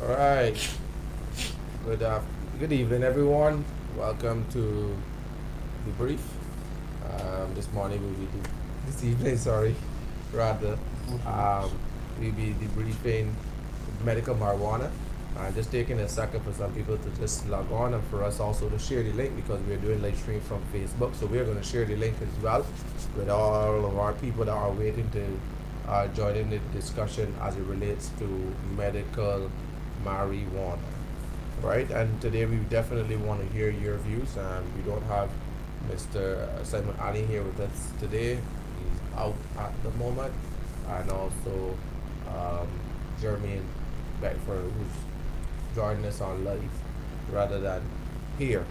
All right. Good evening, everyone. Welcome to DeBrief. This morning this evening, sorry, rather, um, we'll be debriefing medical marijuana. Just taking a second for some people to just log on and for us also to share the link because we're doing live stream from Facebook. So we're going to share the link as well with all of our people that are waiting to join in the discussion as it relates to medical marijuana. Right, and today we definitely want to hear your views. We don't have Mr. Simon Ali here with us today. He's out at the moment, and also Jermaine Beckford, who's joining us on live rather than here.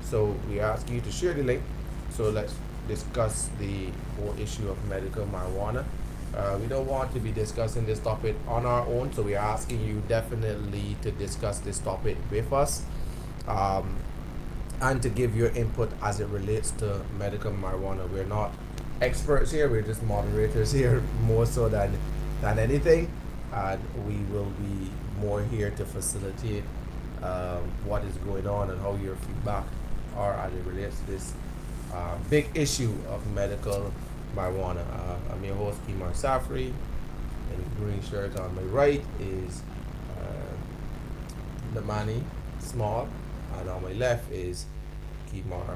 So we ask you to share the link. So let's discuss the whole issue of medical marijuana. We don't want to be discussing this topic on our own, so we're asking you definitely to discuss this topic with us and to give your input as it relates to medical marijuana. We're not experts here, we're just moderators here more so than anything, and we will be more here to facilitate what is going on and how your feedback are as it relates to this big issue of medical marijuana. I'm your host, Kimar Safri, and the green shirt on my right is Lamani Small, and on my left is Kimar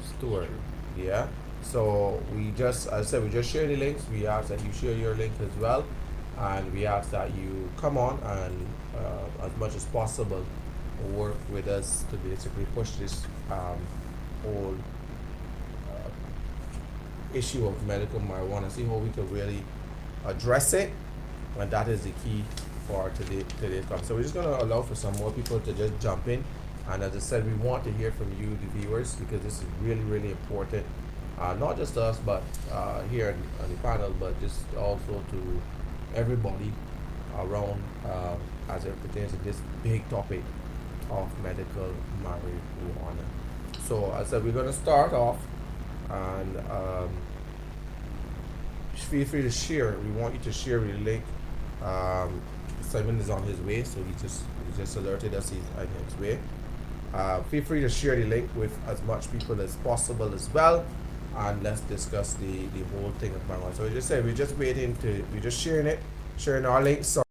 Stewart. Yeah. So as I said, we just share the links. We ask that you share your link as well, and we ask that you come on and as much as possible work with us to basically push this whole issue of medical marijuana, see how we can really address it, and that is the key for today's conversation. So we're just going to allow for some more people to just jump in, and as I said, we want to hear from you, the viewers, because this is really, really important, not just to us, but here on the panel, but just also to everybody around as it pertains to this big topic of medical marijuana. So as I said, we're going to start off, and feel free to share. We want you to share the link. Simon is on his way, so he just alerted us he's on his way. Feel free to share the link with as much people as possible as well, and let's discuss the whole thing of marijuana. So we just said we're just sharing our links. So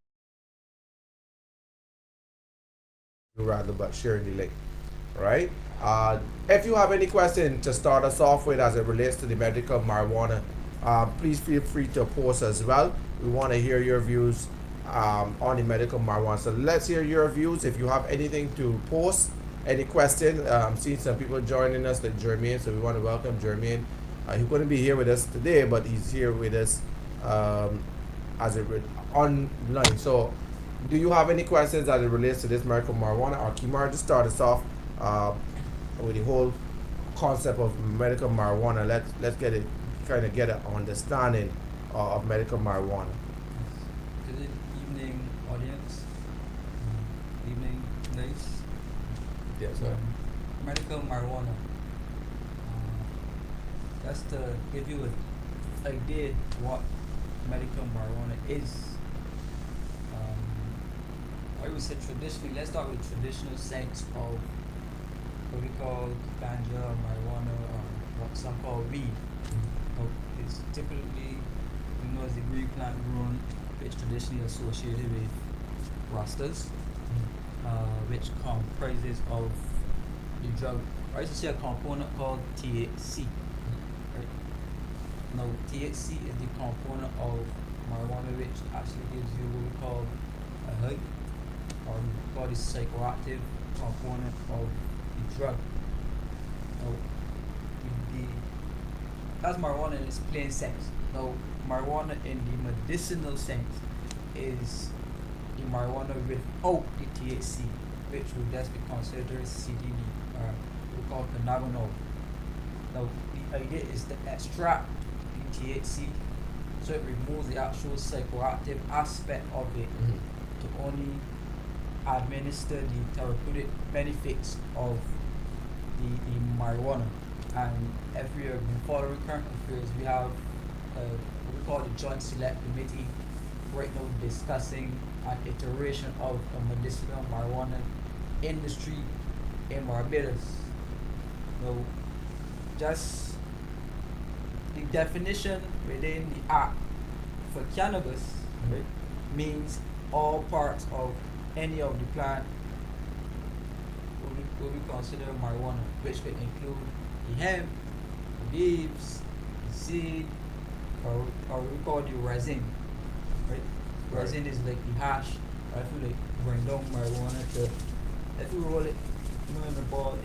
rather, but sharing the link, right? If you have any question to start us off with as it relates to the medical marijuana, please feel free to post as well. We want to hear your views on the medical marijuana. So let's hear your views. If you have anything to post, any question, I'm seeing some people joining us like Jermaine, so we want to welcome Jermaine. He couldn't be here with us today, but he's here with us online. So do you have any questions as it relates to this medical marijuana? Or Kimar, just start us off with the whole concept of medical marijuana. Let's get it, kind of get an understanding of medical marijuana. Good evening, audience. Evening, guys. Yes, sir. Medical marijuana. Just to give you an idea what medical marijuana is. I would say traditionally, let's start with traditional sense of what we call ganja, marijuana, or what some call weed. It's typically as the green plant grown, which traditionally associated with rastas, which comprises of the drug. I used to say a component called THC. Right? Now, THC is the component of marijuana which actually gives you what we call a high, or we call the psychoactive component of the drug. Now, that's marijuana in its plain sense. Now, marijuana in the medicinal sense is the marijuana without the THC, which would just be considered CBD, or we call cannabinol. Now, the idea is to extract the THC so it removes the actual psychoactive aspect of it to only administer the therapeutic benefits of the marijuana. And every year, in following current affairs, we have what we call the Joint Select Committee right now discussing an iteration of the medicinal marijuana industry in Barbados. Now, just the definition within the act for cannabis, right, means all parts of any of the plant will be considered marijuana, which could include the hemp, the leaves, the seed, or we call the resin, right? Right. Resin is like the hash. I feel like bring down marijuana to, if you roll it, in the ball,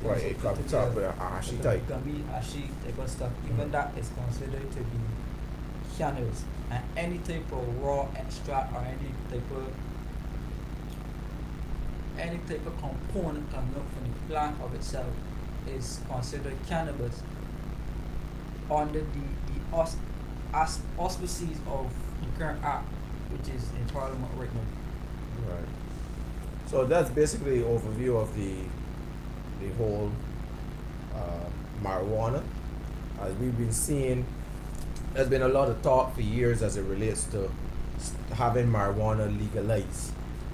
Right, it comes up with a ashy type. It can be ashy type of stuff. Even that is considered to be cannabis, and any type of raw extract or any type of component coming up from the plant of itself is considered cannabis under the auspices of the current act, which is in Parliament right now. Right. So that's basically an overview of the whole marijuana. As we've been seeing, there's been a lot of talk for years as it relates to having marijuana legalized.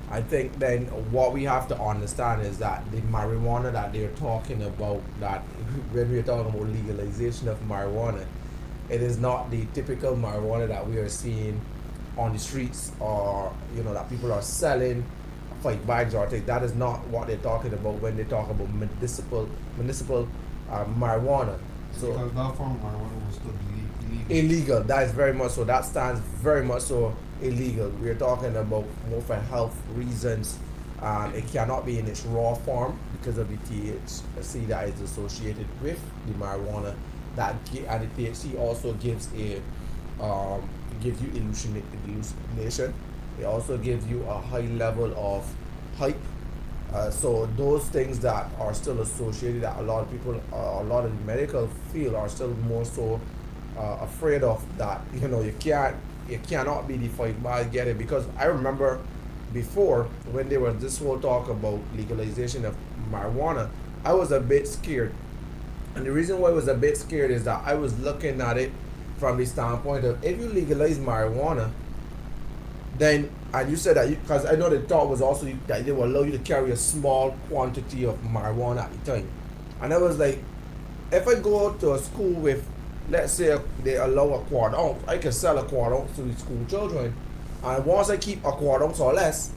I think then what we have to understand is that the marijuana that they're talking about, that when we're talking about legalization of marijuana, it is not the typical marijuana that we are seeing on the streets, or that people are selling like bags or things. That is not what they're talking about when they talk about municipal marijuana. So because that form of marijuana will still be illegal. illegal. That is very much so. That stands very much so illegal. We're talking about more for health reasons. It cannot be in its raw form because of the THC that is associated with the marijuana. And the THC also gives you hallucination. It also gives you a high level of hype. So those things that are still associated, that a lot of people, a lot of the medical field are still more so afraid of, that you cannot be defined by getting, because I remember before when there was this whole talk about legalization of marijuana, I was a bit scared. And the reason why I was a bit scared is that I was looking at it from the standpoint of, if you legalize marijuana, then, and you said that, because I know the thought was also that they will allow you to carry a small quantity of marijuana at a time. And I was like, if I go out to a school with, let's say they allow a quarter ounce, I can sell a quarter ounce to the school children. And once I keep a quarter ounce or less,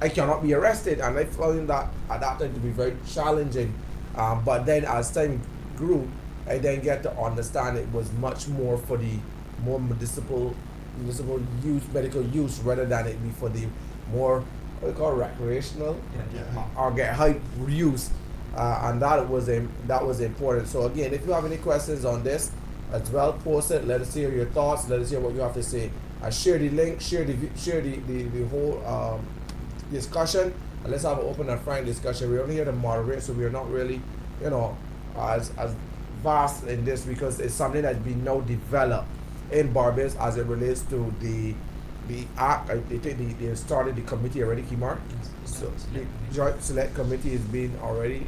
I cannot be arrested. And I found that at that time to be very challenging. But then as time grew, I then get to understand it was much more for the more municipal use, medical use, rather than it be for the more, what we call recreational, or get hype use. And that was important. So again, if you have any questions on this as well, post it. Let us hear your thoughts. Let us hear what you have to say. Share the link. Share the whole discussion. And let's have an open and frank discussion. We're only here to moderate, so we're not really, as vast in this, because it's something that's been now developed in Barbados as it relates to the act. They think they started the committee already, Kimar. So the joint select committee is being already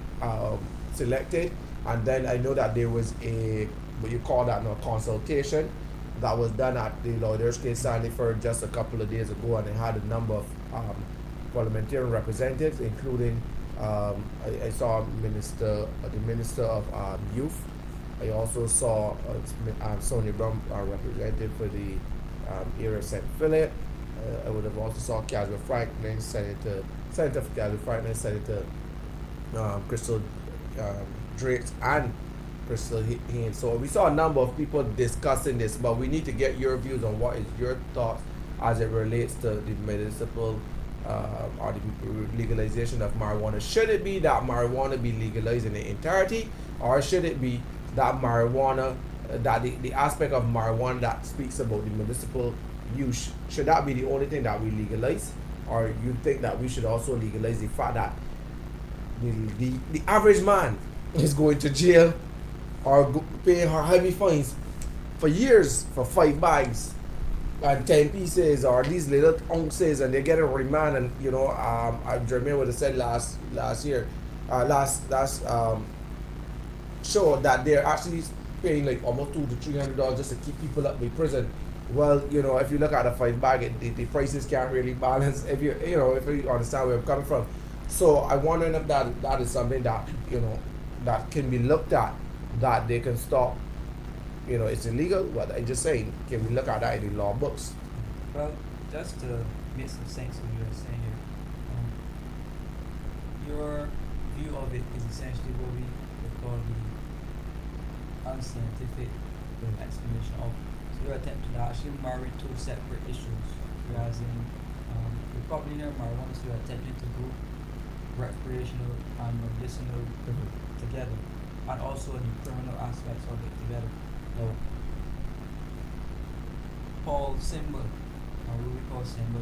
selected, and then I know that there was a, what you call that now, consultation that was done at the Lauderdale State Sandyford just a couple of days ago, and they had a number of parliamentarian representatives, including I saw the Minister of Youth. I also saw Sonia Brown, representative for the area of St. Philip. I would have also saw Caswell Franklin, Senator for Caswell Franklin, Senator Crystal Drake, and Crystal Haynes. So we saw a number of people discussing this, but we need to get your views on what is your thoughts as it relates to the municipal or the legalization of marijuana. Should it be that marijuana be legalized in the entirety, or should it be that marijuana, that the aspect of marijuana that speaks about the municipal use, should that be the only thing that we legalize? Or you think that we should also legalize the fact that the average man is going to jail or paying heavy fines for years for 5 bags and 10 pieces or these little ounces, and they get a remand? And Jermaine would have said last show that they're actually paying like almost $200 to $300 just to keep people up in prison Well, if you look at a five bag, the prices can't really balance. If you understand where I'm coming from. So I'm wondering if that is something that that can be looked at, that they can stop. It's illegal, but I just saying, can we look at that in the law books? Well, just to make some sense of what you're saying here, your view of it is essentially what we would call the unscientific explanation of. So you're attempting to actually marry two separate issues, whereas in Republican marijuana, so you're attempting to group recreational and medicinal together, and also the criminal aspects of it together. Now, Paul Simba, or what we call Simba,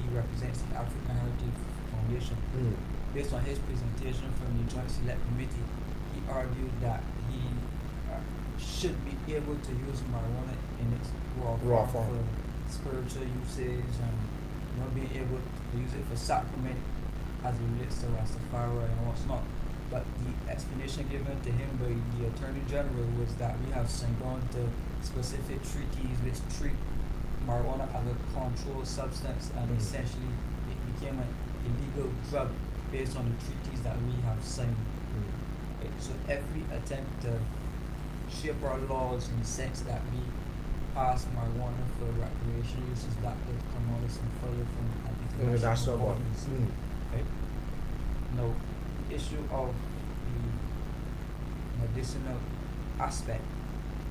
he represents the African Heritage Foundation. Based on his presentation from the Joint Select Committee, he argued that he should be able to use marijuana in its raw form for spiritual usage, and being able to use it for sacrament as it relates to Rastafari and what's not. But the explanation given to him by the Attorney General was that we have signed on to specific treaties which treat marijuana as a controlled substance, and essentially it became an illegal drug based on the treaties that we have signed. Right? So every attempt to shape our laws in the sense that we pass marijuana for recreational uses, that would come on us and further from international bodies. Right? Now, the issue of the medicinal aspect,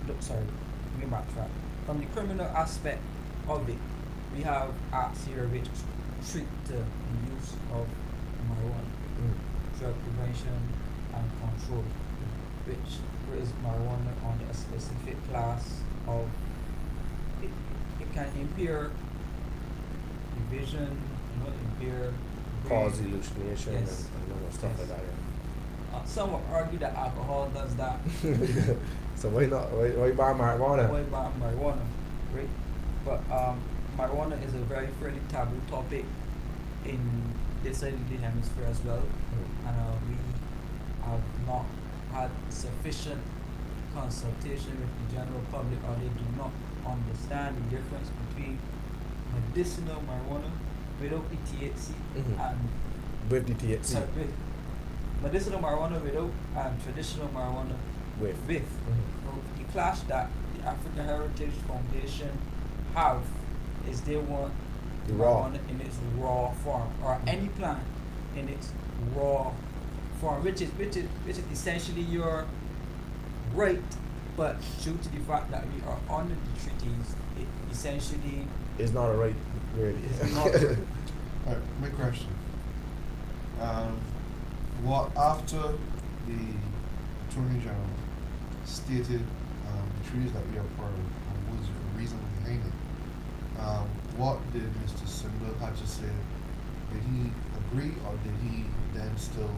let me backtrack. From the criminal aspect of it, we have acts here which treat the use of marijuana, drug prevention and control, which puts marijuana on a specific class of it can impair the vision, impair Cause hallucination, yes, and stuff like that. Yeah. Some will argue that alcohol does that. So why not? Why buy marijuana? Why buy marijuana, right? But marijuana is a very fairly taboo topic in this side of the hemisphere as well, and we have not had sufficient consultation with the general public, or they do not understand the difference between medicinal marijuana without the THC and With the THC. with medicinal marijuana without and traditional marijuana With. So the clash that the African Heritage Foundation have is they want The raw. marijuana in its raw form, or any plant in its raw form, which is essentially your right, but due to the fact that we are under the treaties, it essentially It's not a right, really. is not. Alright, my question. What after the Attorney General stated the treaties that we are part of and was the reason behind it, what did Mr. Simba have to say? Did he agree, or did he then still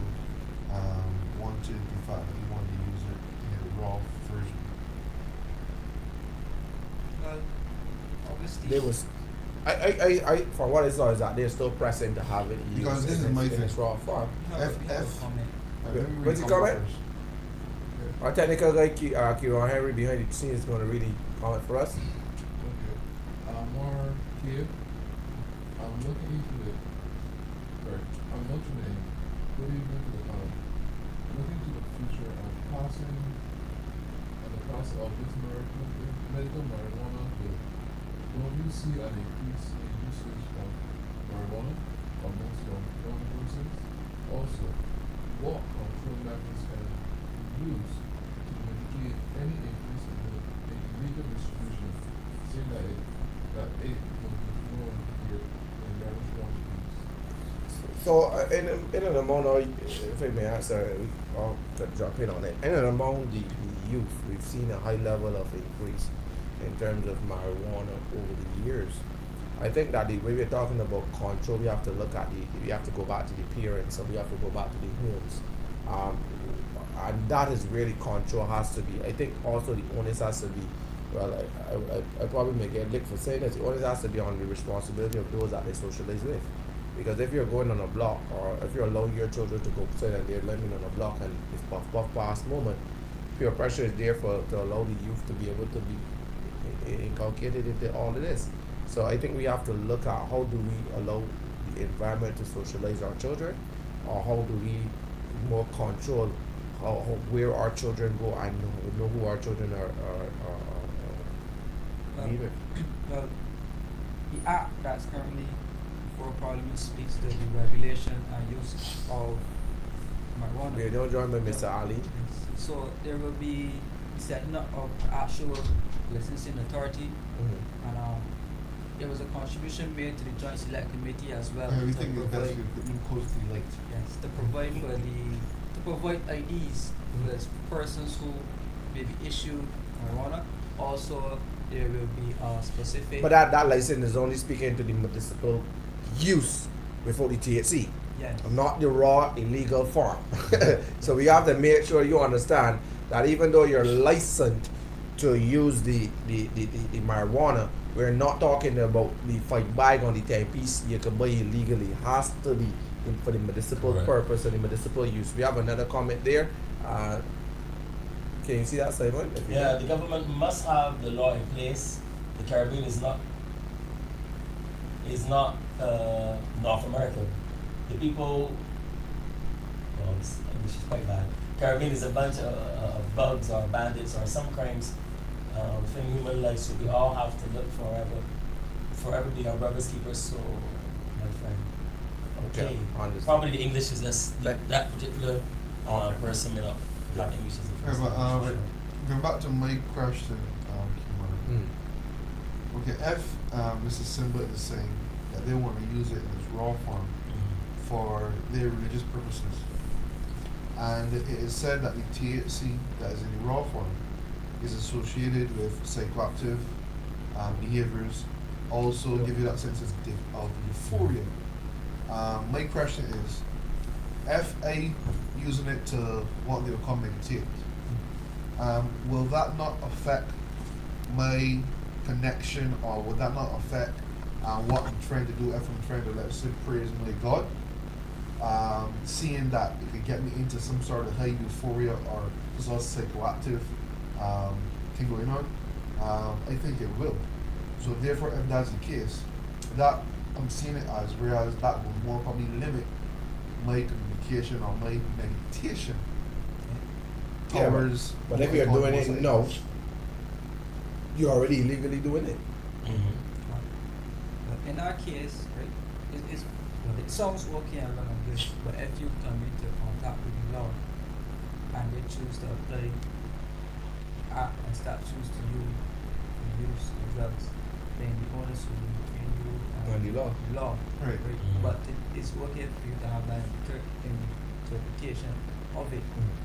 wanted the fact that he wanted to use it in a raw version? Well, obviously, They was, I from what I saw is that they're still pressing to have it used Because this is in my its thing. raw form. we have a F- comment. Let me read What's he comment comment? first. Our technical guy, Kieran Henry, behind the scenes, is going to really comment for us. Okay. More here. I'm looking into it. Sorry, I'm looking in. What do you think of looking to the future of passing and the process of this medical marijuana bill? Don't you see an increase in usage of marijuana amongst young persons? Also, what control methods can be used to mitigate any increase in the illegal distribution, seeing that it will be grown here in large quantities? So, in an amount, if I may answer, I'll drop in on it. In and among the youth, we've seen a high level of increase in terms of marijuana over the years. I think that the way we're talking about control, we have to look at we have to go back to the parents, and we have to go back to the homes. And that is really control has to be. I think also the onus has to be, well, I probably may get licked for saying this, the onus has to be on the responsibility of those that they socialize with. Because if you're going on a block, or if you're allowing your children to go sit and they're living on a block and it's puff past moment, peer pressure is there to allow the youth to be able to be inculcated into all of this. So I think we have to look at how do we allow the environment to socialize our children, or how do we more control how where our children go and know who our children Well, leaving. well, the act that's currently before Parliament speaks to the regulation and use of marijuana. Okay, don't join me, Mr. Ali. So there will be setting up of actual licensing authority, Mhm. and there was a contribution made to the Joint Select Committee as well. Everything to is best provide, with being close to the light. yes, to provide for to provide IDs for the persons who may be issued marijuana. Also, there will be a specific. But that license is only speaking to the municipal use before the THC. Yes. Not the raw illegal form. So we have to make sure you understand that even though you're licensed to use the marijuana, we're not talking about the 5 bag on the 10 piece you can buy illegally. It has to be for the municipal Correct. purpose and the municipal use. We have another comment there. Can you see that, Simon? If you Yeah, can. the government must have the law in place. The Caribbean is not North America. The people, well, this English is quite bad. Caribbean is a bunch of bugs or bandits or some crimes within human life. So we all have to look forever be our brothers keepers. So, my friend, okay. Understand. Probably the English is just Like- that particular Okay. person, you know. Yeah. Not English is the Okay, first but language. going back to my question, Kimura. Mm. Okay, if Mrs. Simba is saying that they want to use it in its raw form Mhm. for their religious purposes, and it is said that the THC that is in the raw form is associated with psychoactive behaviors, also give you that sense of euphoria. My question is, if I using it to what they would call meditate, will that not affect my connection, or would that not affect what I'm trying to do if I'm trying to, let's say, praise my God? Seeing that it could get me into some sort of high euphoria or some sort of psychoactive thing going on, I think it will. So therefore, if that's the case, that I'm seeing it as, whereas that would more probably limit my communication or my meditation Yeah, towards. But if you're doing it no, you're already illegally doing it. Mhm. But in our case, right, it sounds okay and well and good, but if you come into contact with the law and they choose to apply act and statutes to you for use of drugs, then the onus will be between you And the law. The law. Right. Mhm. But it's okay for you to have that interpretation of it.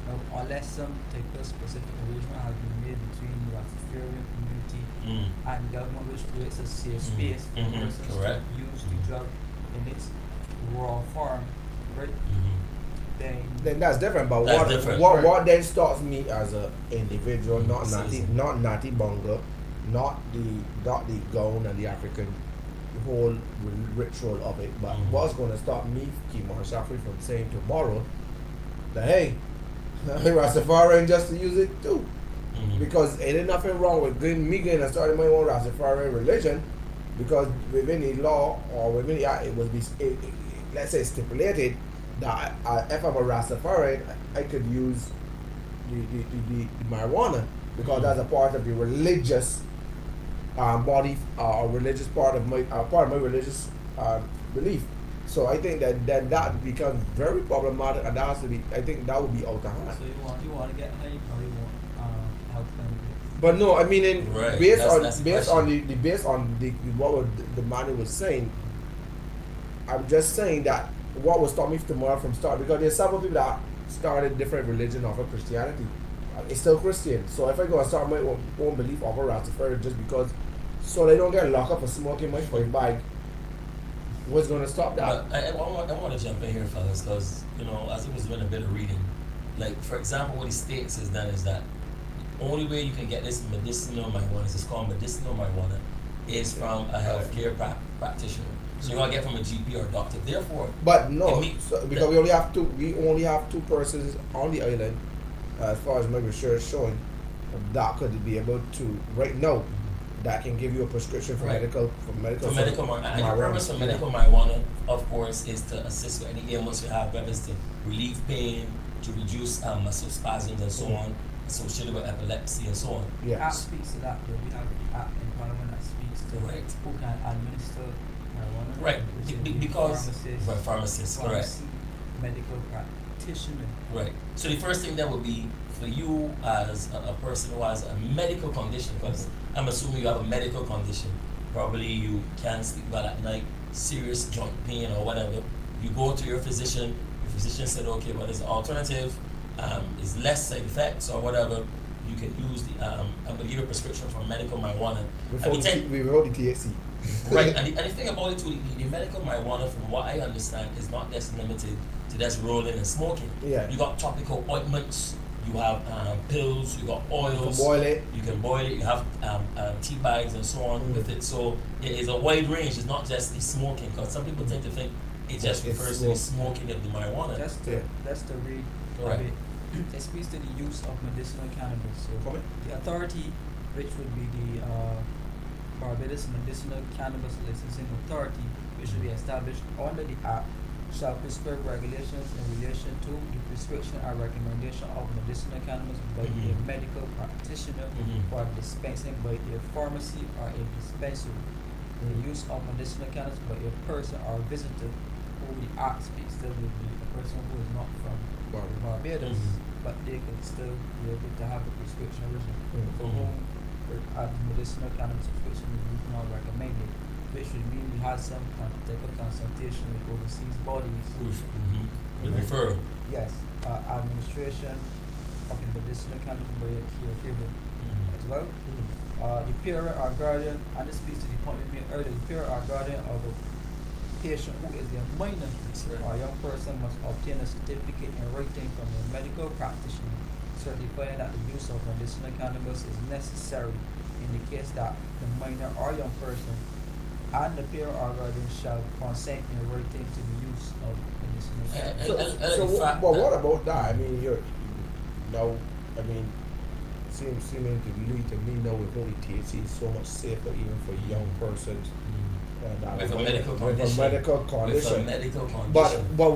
Now, unless some type of specific arrangement has been made between the Rastafarian community Mm. and the government, which creates a safe Mhm. space for Mhm. persons Correct. to use the drug in its raw form, right? Mhm. Then that's different. But That's what different. what Right. what then stops me as a individual, not Citizen. Natty Bongo, not the gown and the African whole ritual of it. But Mhm. what's going to stop me, Kimar Shafri, from saying tomorrow that hey, Rastafarian just to use it too, Mhm. because it ain't nothing wrong with me going and starting my own Rastafarian religion, because within the law or within the act it will be let's say stipulated that if I'm a Rastafarian, I could use the marijuana because that's a part of the religious body or religious part of my religious belief. So I think that becomes very problematic, and that has to be. I think that would be out of hand. So you want to get high or you want health benefits? But no, I mean, Right, based that's the based on question. the based on the what the man was saying, I'm just saying that what will stop me tomorrow from start, because there's several people that started different religion of Christianity. It's still Christian. So if I go and start my own belief of a Rastafari just because, so they don't get locked up for smoking my 5 bag, what's going to stop that? But I want to jump in here, fellas, because, you know, as I was doing a bit of reading, like, for example, what he states is that the only way you can get this medicinal marijuana, it's called medicinal marijuana, is from a healthcare practitioner. So you want to get from a GP or a doctor. Therefore, But no, it means because that- we only have two persons on the island, as far as my research showing, that could be able to right now. that can give you a prescription for Right. medical For medical marijuana, and the marijuana. purpose for Yeah. medical marijuana, of course, is to assist with any ailments you have, whether it's to relieve pain, to reduce muscle spasms and so Mhm. on, associated with epilepsy and so on. The Yeah. act speaks to that, though. We have the act in Parliament that speaks to Right. who can administer marijuana. Right, which is the because pharmacist, right, pharmacist, correct. pharmacy, medical practitioner. Right. So the first thing that would be for you as a person who has a medical condition, because I'm assuming you have a medical condition. Probably you can't sleep well at night, serious joint pain or whatever. You go to your physician said, okay, well, there's an alternative, is less side effects or whatever. You can use the, I'm going to give you a prescription for medical marijuana. Before And we tend- we wrote the THC. Right, and the thing about it too, the medical marijuana, from what I understand, is not just limited to just rolling and smoking. Yeah. You got topical ointments, you have pills, you got You can oils. boil it. You can boil it. You have tea bags and so on Mm. with it. So it is a wide range. It's not just the smoking, because some people tend to think it just It's refers to the smoking of the marijuana. Just to, Yeah. just to read Right. a bit. It speaks to the use of medicinal cannabis. So Come in. the authority, which would be the Barbados Medicinal Cannabis Licensing Authority, which should be established under the Act, shall prescribe regulations in relation to the prescription or recommendation of medicinal cannabis by a Mhm. medical practitioner Mhm. for dispensing by a pharmacy or a dispensary. The use of medicinal cannabis by a person or visitor who the Act speaks to would be a person who is not from Barbados, Mhm. but they could still be able to have a prescription original. Mhm. For whom medicinal cannabis prescription is not recommended, which would mean we had some type of consultation with overseas bodies. Mhm. The referral. Yes, administration of the medicinal cannabis by a caregiver as well. The parent or guardian, and this speaks to the point we made earlier, the parent or guardian of a patient who is a minor right. or young person must obtain a certificate in writing from a medical practitioner certifying that the use of medicinal cannabis is necessary in the case that the minor or young person and the parent or guardian shall consent in writing to the use of medicinal cannabis. So in fact, but what about that? I mean, you're now. I mean, seeming to me now with only THC is so much safer even for young persons. That With a with medical with condition. a medical With a condition. medical condition. But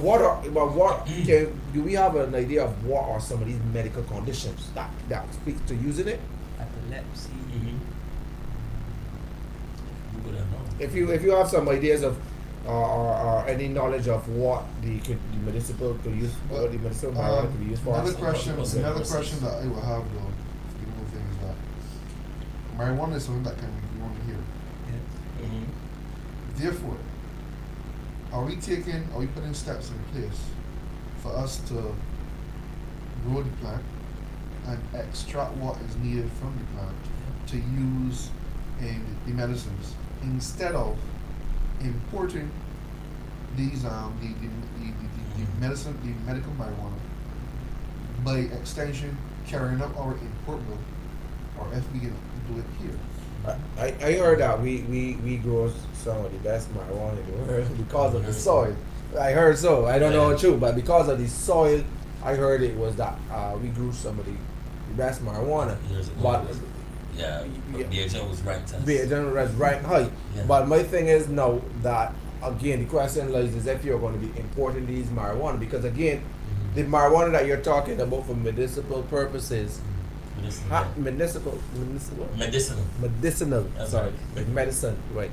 what can do we have an idea of what are some of these medical conditions that speak to using it? Epilepsy, Mhm. You wouldn't know. If you have some ideas of or any knowledge of what the medicinal could use or the medicinal marijuana could be used for. Another Some question, possible another purposes. question that I will have though, the little thing is that marijuana is something that can be grown here. yes. Mhm. Therefore, are we putting steps in place for us to grow the plant and extract what is needed from the plant to use in the medicines instead of importing these the medicine, the medical marijuana, by extension carrying up our import bill, or if we can do it here. I heard that we grow some of the best marijuana in the world because of the soil. I heard so. I don't know Yeah. it's true, but because of the soil, I heard it was that we grew some of the best marijuana. Years ago. But Yeah, Yeah. BHN was ranked as. be a general as right high. Yeah. But my thing is now that again the question lies is if you're going to be importing these marijuana because again Mhm. the marijuana that you're talking about for medicinal purposes, Medicinal. medicinal. That's Sorry, right. like medicine, right?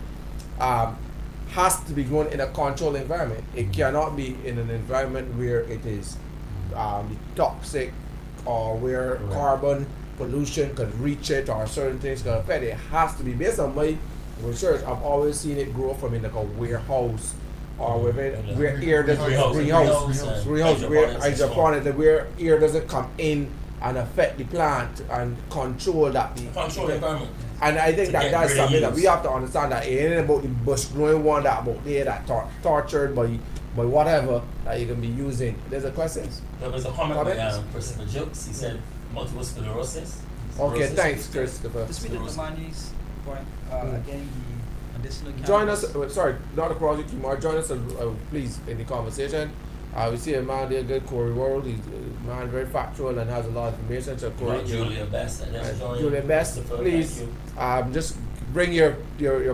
Has to be grown in a controlled environment. It cannot be in an environment where it is toxic or where Right. carbon pollution could reach it or certain things could affect it. It has to be based on my research. I've always seen it grow from in like a warehouse or where air doesn't Greenhouse. greenhouse where Hydroponics and so on. hydroponics where air doesn't come in and affect the plant and control that the Control environment. and I think To that get that's greater something that use. we have to understand that it ain't about the bush growing one that about there that tortured by whatever that you can be using. There's a question. There was a comment by Comments? Christopher Jokes. He said multiple sclerosis. Okay, Sclerosis. thanks, Christopher. To speak to Tamani's point, again, the medicinal cannabis. Join us. Sorry, Dr. Crosby Kumar. Join us, please, in the conversation. We see a man there, good Corey World. He's a man very factual and has a lot of information. So Corey, Julia Best. And then join Julia Best, Christopher. please. Thank you. Just bring your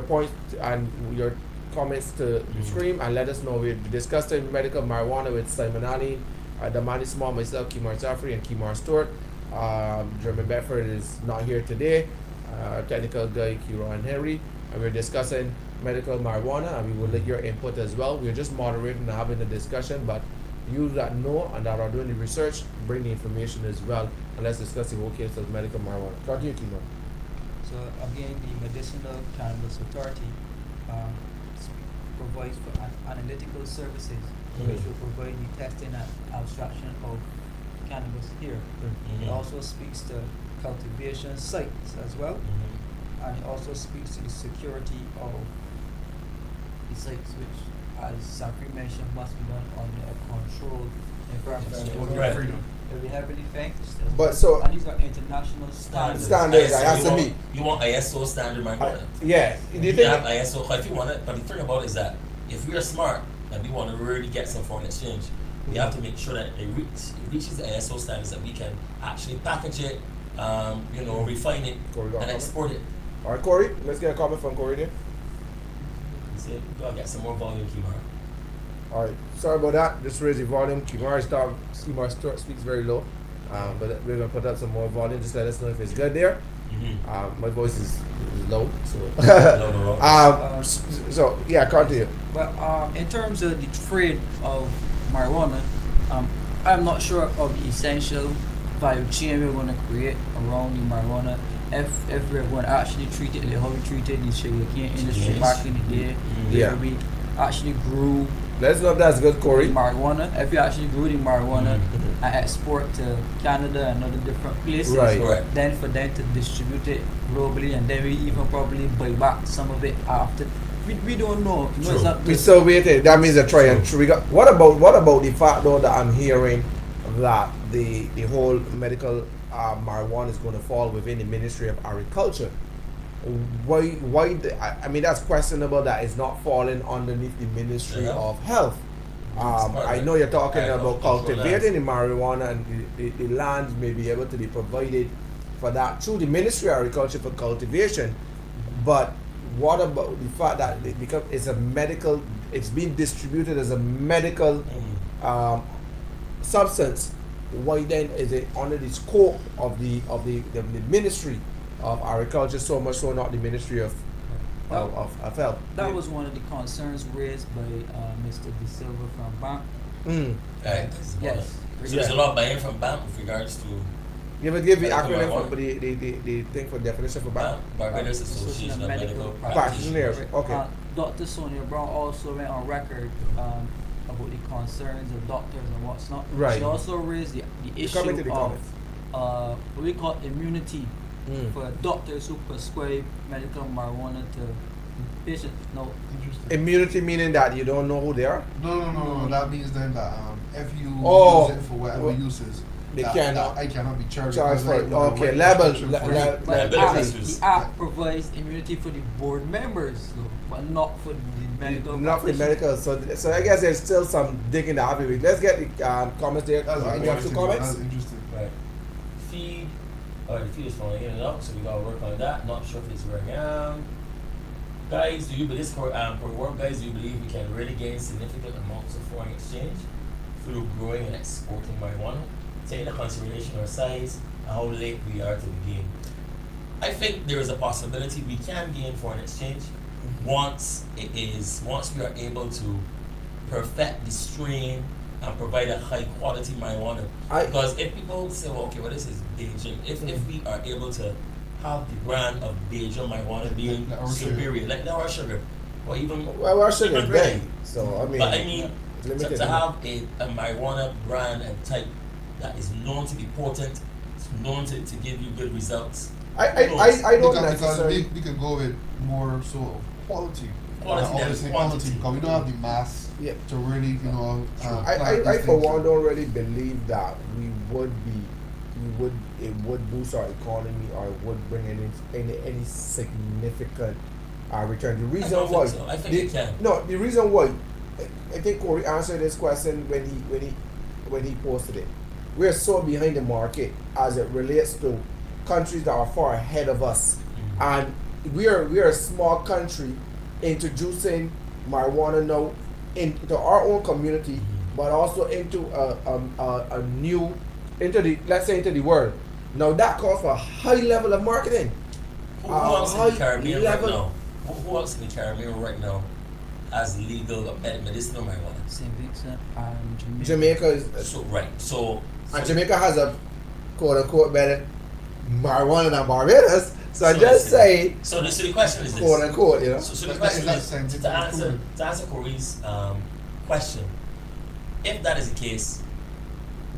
points and your comments to the stream and let us know. We're discussing medical marijuana with Simon Ali, Damani Small, myself, Kimar Jaffrey, and Kimar Stewart. German Bedford is not here today. Technical guy, Kiro and Henry. And we're discussing medical marijuana, and we will let your input as well. We're just moderating and having a discussion, but you that know and that are doing the research, bring the information as well, and let's discuss the whole case of medical marijuana. Continue, Kimar. So again, the Medicinal Cannabis Authority provides for analytical services, which will provide the testing and abstraction of cannabis here. It also speaks to cultivation sites as well, and it also speaks to the security of the sites, which, as Safri mentioned, must be done under a controlled environment. Right. It'll be heavily fenced. But so- and these are international standards. Standards, I have ISO, to you want- meet. You want ISO standard marijuana. Yeah. Do you You think? have ISO, if you want it, but the thing about it is that if we are smart and we want to really get some foreign exchange, we have to make sure that it reaches the ISO standards, that we can actually package it, refine it, Corey, got a and comment? export it. All right, Corey. Let's get a comment from Corey there. You see, we gotta get some more volume, Kimar. All right. Sorry about that. Just raise the volume. Kimar Stewart speaks very low. But we're gonna put up some more volume. Just let us know if it's good there. My voice is low, so. No. So yeah, continue. But in terms of the trade of marijuana, I'm not sure of the essential value chain we're going to create around the marijuana. If we're going to actually treat it like how we treated the sugarcane industry Yes. back in the day, Yeah. where we actually grew Let's know if that's good, Corey. marijuana. If we actually grew the marijuana and export to Canada and other different places, Right. Correct. then for them to distribute it globally, and then we even probably buy back some of it after. We don't know. You know, True. it's not We just- still waiting. That means a try and true. We got. What about the fact though that I'm hearing that the whole medical marijuana is going to fall within the Ministry of Agriculture? Why? I mean, that's questionable. That it's not falling underneath the Ministry Yeah. of Health. I know you're talking about cultivating the marijuana, and the land may be able to be provided for that through the Ministry of Agriculture for cultivation. But what about the fact that it's being distributed as a medical substance? Why then is it under the scope of the Ministry of Agriculture, so much so not the Ministry of Health? That was one of the concerns raised by Mr. De Silva from BAM. Right. Yes. So there's a lot of buy-in from BAM with regards to Give the Medical acronym marijuana. for the thing for definition for BAM, BAM. Barbados Association of Medical Practitioners. Practitioners. Okay. Dr. Sonia Brown also went on record about the concerns of doctors and what's not. Right. She also raised the issue Comment to the of comments. what we call immunity Mm. for doctors who prescribe medical marijuana to patients. No, Immunity meaning that you don't know who they are. No. That means then that if you Oh, use it for whatever well, uses, they that cannot I cannot be charged. charge for because it. I- Okay, with level- protection le- for le- it. but Liability the issues. act provides immunity for the board members, though, but not for the medical. Not for the practitioners. medical. So I guess there's still some digging to have with. Let's get the comments there. That's You have two interesting. comments? That's interesting. Right. Feed. The feed is falling in and out, so we gotta work on that. Not sure if it's right now. Guys, do you believe for work, guys, do you believe we can really gain significant amounts of foreign exchange through growing and exporting marijuana, taking into consideration our size and how late we are to the game? I think there is a possibility we can gain foreign exchange once we are able to perfect the strain and provide a high quality marijuana. Because if people say, well, okay, well, this is Beijing, if we are able to have the brand of Beijing marijuana being Like our superior, sugar. like our sugar, or even Well, our sugar is even big, ready. so I mean. But I mean, limited. to have a marijuana brand and type that is known to be potent, it's known to give you good results. I don't Because necessarily. we could go with more sort of quality. Quality than Obviously quantity. because we don't have the mass Yeah. to really, I plant for these one things. don't really believe that it would boost our economy or it would bring any significant return. The reason don't why think so. I think it can. No, the reason why I think Corey answered this question when he posted it. We're so behind the market as it relates to countries that are far ahead of us, and we are a small country introducing marijuana now into our own community, but also into a new, into the, let's say, into the world. Now that calls for a high level of marketing. Who else in the high Caribbean right level- now? Who else in the Caribbean right now has legal medicinal marijuana? St. Vincent and Jamaica. Jamaica is, So right. So and Jamaica has a quote unquote better marijuana than Barbados. So I So just listen. say So the question is this. quote unquote, you know. So the But question is that is scientific to answer Corey's question. If that is the case,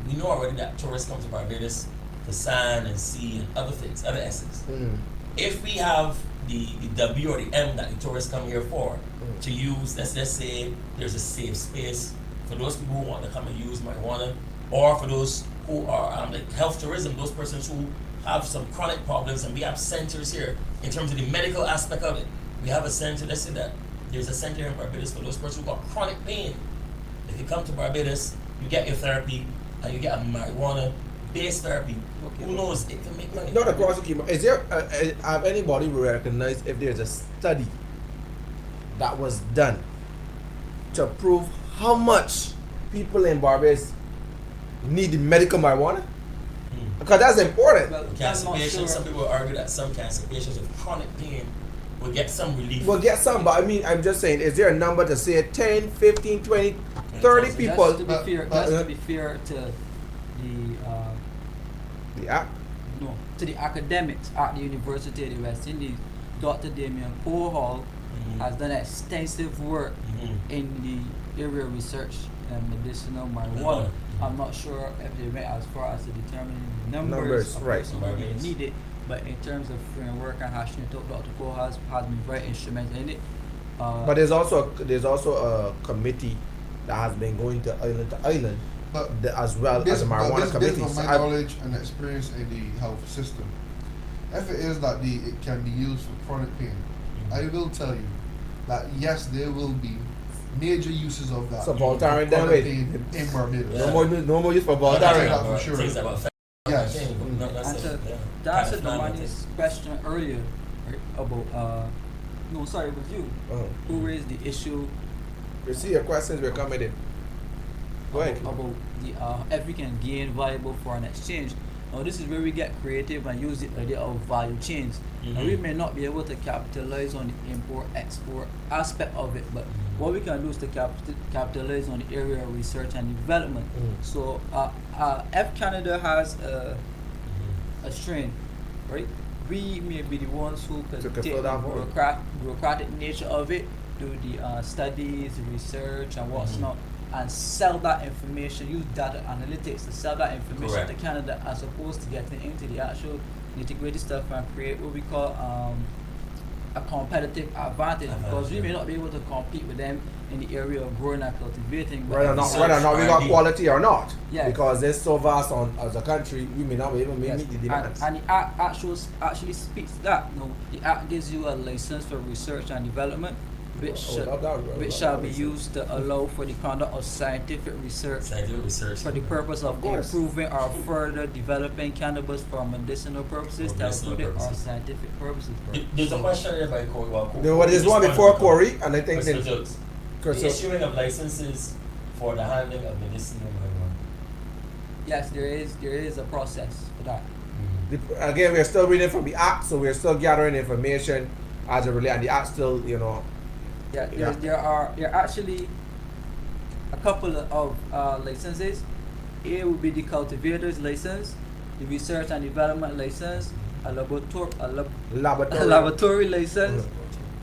we know already that tourists come to Barbados for sand and sea and other things, other essence. Mm. If we have the W or the M that the tourists come here for, to use, let's just say there's a safe space for those people who want to come and use marijuana, or for those who are like health tourism, those persons who have some chronic problems, and we have centers here in terms of the medical aspect of it. We have a center, let's say that there's a center here in Barbados for those persons who got chronic pain. If you come to Barbados, you get your therapy, and you get a marijuana-based therapy. Okay. Who knows, it can make money. Not across the keyboard. Is there have anybody recognize if there's a study that was done to prove how much people in Barbados need the medical marijuana? Because that's important. Well, Cancer I'm not patients, some sure. people argue that some cancer patients with chronic pain will get some relief. We'll get some, but I mean, I'm just saying, is there a number to say 10, 15, 20, 30 Just people? Just to be fair, but- just to be fair to the Yeah. no, to the academics at the University of the West Indies, Dr. Damien Hall has done extensive work in the area of research and medicinal marijuana. I'm not sure if they went as far as to determine Numbers, of right. persons who really need it, but in terms of framework and hashing it out, Dr. Cole has been very instrumental in it. But there's also a committee that has been going to island But as well as a marijuana this committee. from So my I- knowledge and experience in the health system, if it is that it can be used for chronic pain, I will tell you that yes, there will be major uses of that. So for Voltaren chronic then pain in Barbados. Yeah. no more use for I'll tell you Voltaren. that for sure. Things about Yes. And to answer Domini's question earlier, right, about no, sorry, it was you who raised the issue You see your questions were coming in. Go ahead. about the if we can gain valuable foreign exchange. Now this is where we get creative and use the idea of value chains. Now we may not be able to capitalize on the import-export aspect of it, but what we can do is to capitalize on the area of research and development. So if Canada has a strain, right, we may be the ones who could So take fill the that void. bureaucratic nature of it, do the studies, research, and what's not, and sell that information, use data analytics to sell that information Correct. to Canada, as opposed to getting into the actual nitty-gritty stuff and create what we call a competitive advantage, because we may not be able to compete with them in the area of growing and cultivating. but Whether or in not research- we got quality or not. Yeah. Because it's so vast on as a country, we may not be able to Yes, meet the demands. and the act actually speaks to that. You know, the act gives you a license for research and development, which which shall be used to allow for the conduct of scientific research Scientific research. for the purpose of course. improving or further developing cannabis for medicinal purposes, For to medicinal include or purposes. scientific purposes. There's a question there by Corey. Well, There's one before Corey, and I think Crystal then Jokes. The Crystal. issuing of licenses for the handling of medicinal marijuana. Yes, there is a process for that. Again, we're still reading from the act, so we're still gathering information as it relates, and the act still, Yeah, there are actually a couple of licenses. A would be the cultivator's license, the research and development license, a laboratory license,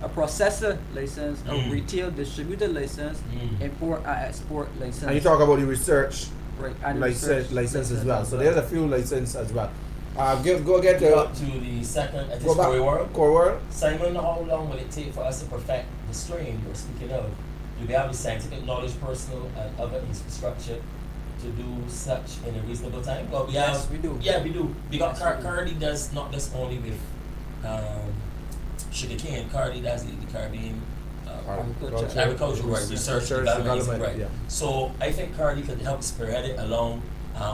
a processor license, a retail distributor license, import and export license. And you talk about the research right, and the research license as well. So there's a few licenses as well. Go get Go to up to the second, at go this back. Corey World. Core World. Simon, how long will it take for us to perfect the strain you're speaking of? Do we have the scientific knowledge, personal and other infrastructure to do such in a reasonable time? Well, we Yes, have. we do. Yeah, we do. Because Yes, we do. Cardi does not just only with sugarcane. Cardi does the Caribbean agricultural right, research, development, right. yeah. So I think Cardi could help spearhead it along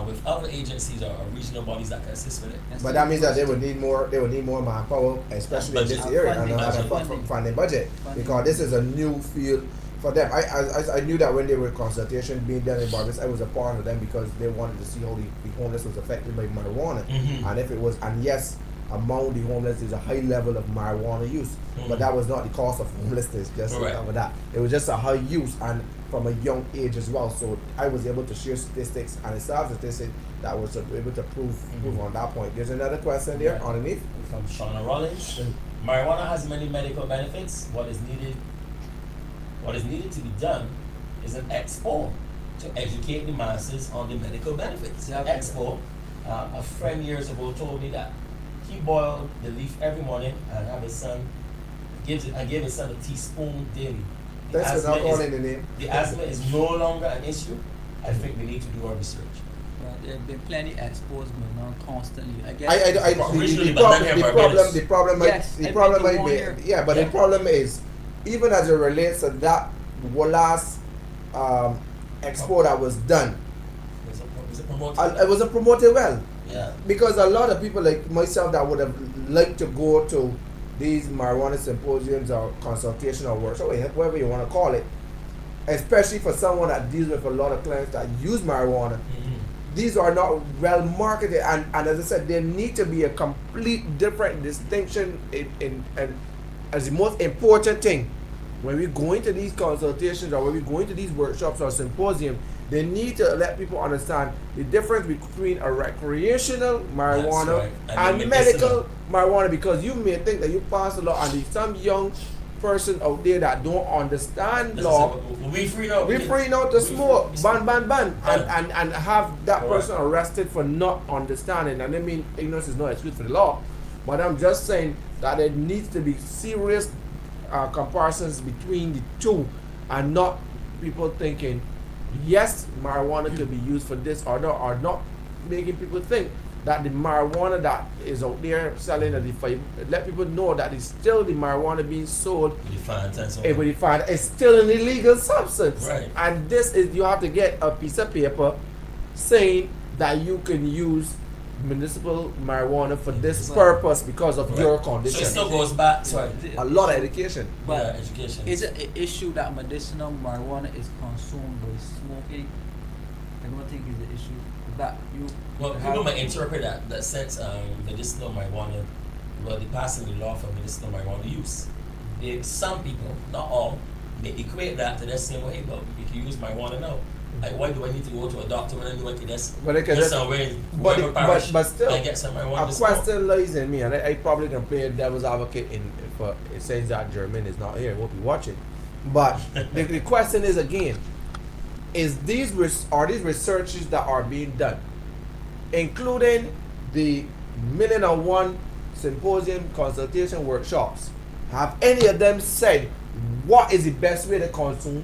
with other agencies or regional bodies that can assist with it. That's But the that means that they question. would need more manpower, especially in this Budget. area, Funding. and another Budget. funding budget, Funding. because this is a new field for them. I knew that when there were consultation being done in Barbados, I was a part of them because they wanted to see how the homeless was affected by marijuana, Mhm. and if it was, and yes, among the homeless is a high level of marijuana use, but Mhm. that was not the cause of homelessness. Just to Correct. cover that, it was just a high use and from a young age as well. So I was able to share statistics and a statistic that was able to prove Mhm. on that point. There's another question there Right. underneath. From Shauna Rollins. Mm. Marijuana has many medical benefits. What is needed to be done is an expo to educate the masses on the medical benefits. Yeah. Expo. A friend years ago told me that he boiled the leaf every morning and have his son gave his son a teaspoon daily. The Thanks for asthma not is- calling the name. The asthma is no longer an issue. I think we need to do our research. Right, there have been plenty exposed going on constantly. I guess. Originally, but not here in Barbados. The problem Yes, might everything be, wrong here. yeah, but Yeah. the problem is, even as it relates to that last expo that was done, Was it promoted? it wasn't promoted well. Yeah. Because a lot of people like myself that would have liked to go to these marijuana symposiums or consultation or workshop, whatever you want to call it, especially for someone that deals with a lot of clients that use marijuana, Mhm. these are not well marketed, and as I said, there need to be a complete different distinction in as the most important thing when we go into these consultations or when we go into these workshops or symposium. They need to let people understand the difference between a recreational marijuana right. and And medical marijuana, because you may think that you pass a law and there's some young person out there that don't understand That's law. we free now. We free now to smoke, ban, Yeah. and have that Correct. person arrested for not understanding. And I mean, ignorance is no excuse for the law, but I'm just saying that there needs to be serious comparisons between the two, and not people thinking, yes, marijuana could be used for this or not making people think that the marijuana that is out there selling at the five, let people know that it's still the marijuana being sold. Everybody find it's still an illegal substance, Right. and this is, you have to get a piece of paper saying that you can use municipal marijuana for this Right. purpose because of Right. your So it condition. still goes back. Sorry. A lot of education. But Yeah, education. is it an issue that medicinal marijuana is consumed by smoking? I don't think it's an issue that you. Well, have- people might interpret that sense medicinal marijuana, well, they passing the law for medicinal marijuana use. Some people, not all, they equate that to the same way, but we can use marijuana now. Like, why do I need to go to a doctor when I know I can just But it can go just- somewhere, but wherever it- parish, but still, and get some marijuana A to smoke? question lies in me, and I probably can play devil's advocate for it says that German is not here, won't be watching. But the question is again, is these researches that are being done, including the 1,000,001 symposium consultation workshops, have any of them said what is the best way to consume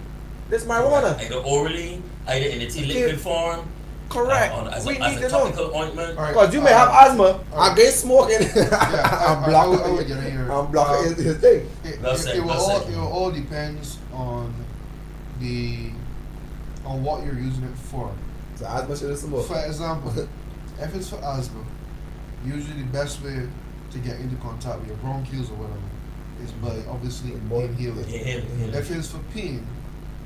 this marijuana? Either orally, either in a tea liquid form, Correct. as We a need to know. topical ointment. All right, Because you may have asthma alright. against smoking. I I'm blocking would get in here. I'm blocking his thing. Well said, well said. It will all depends on what you're using it for. So asthma should have smoked. For example, if it's for asthma, usually the best way to get into contact with your bronchioles or whatever is by obviously inhaling. Inhale. If it's for pain,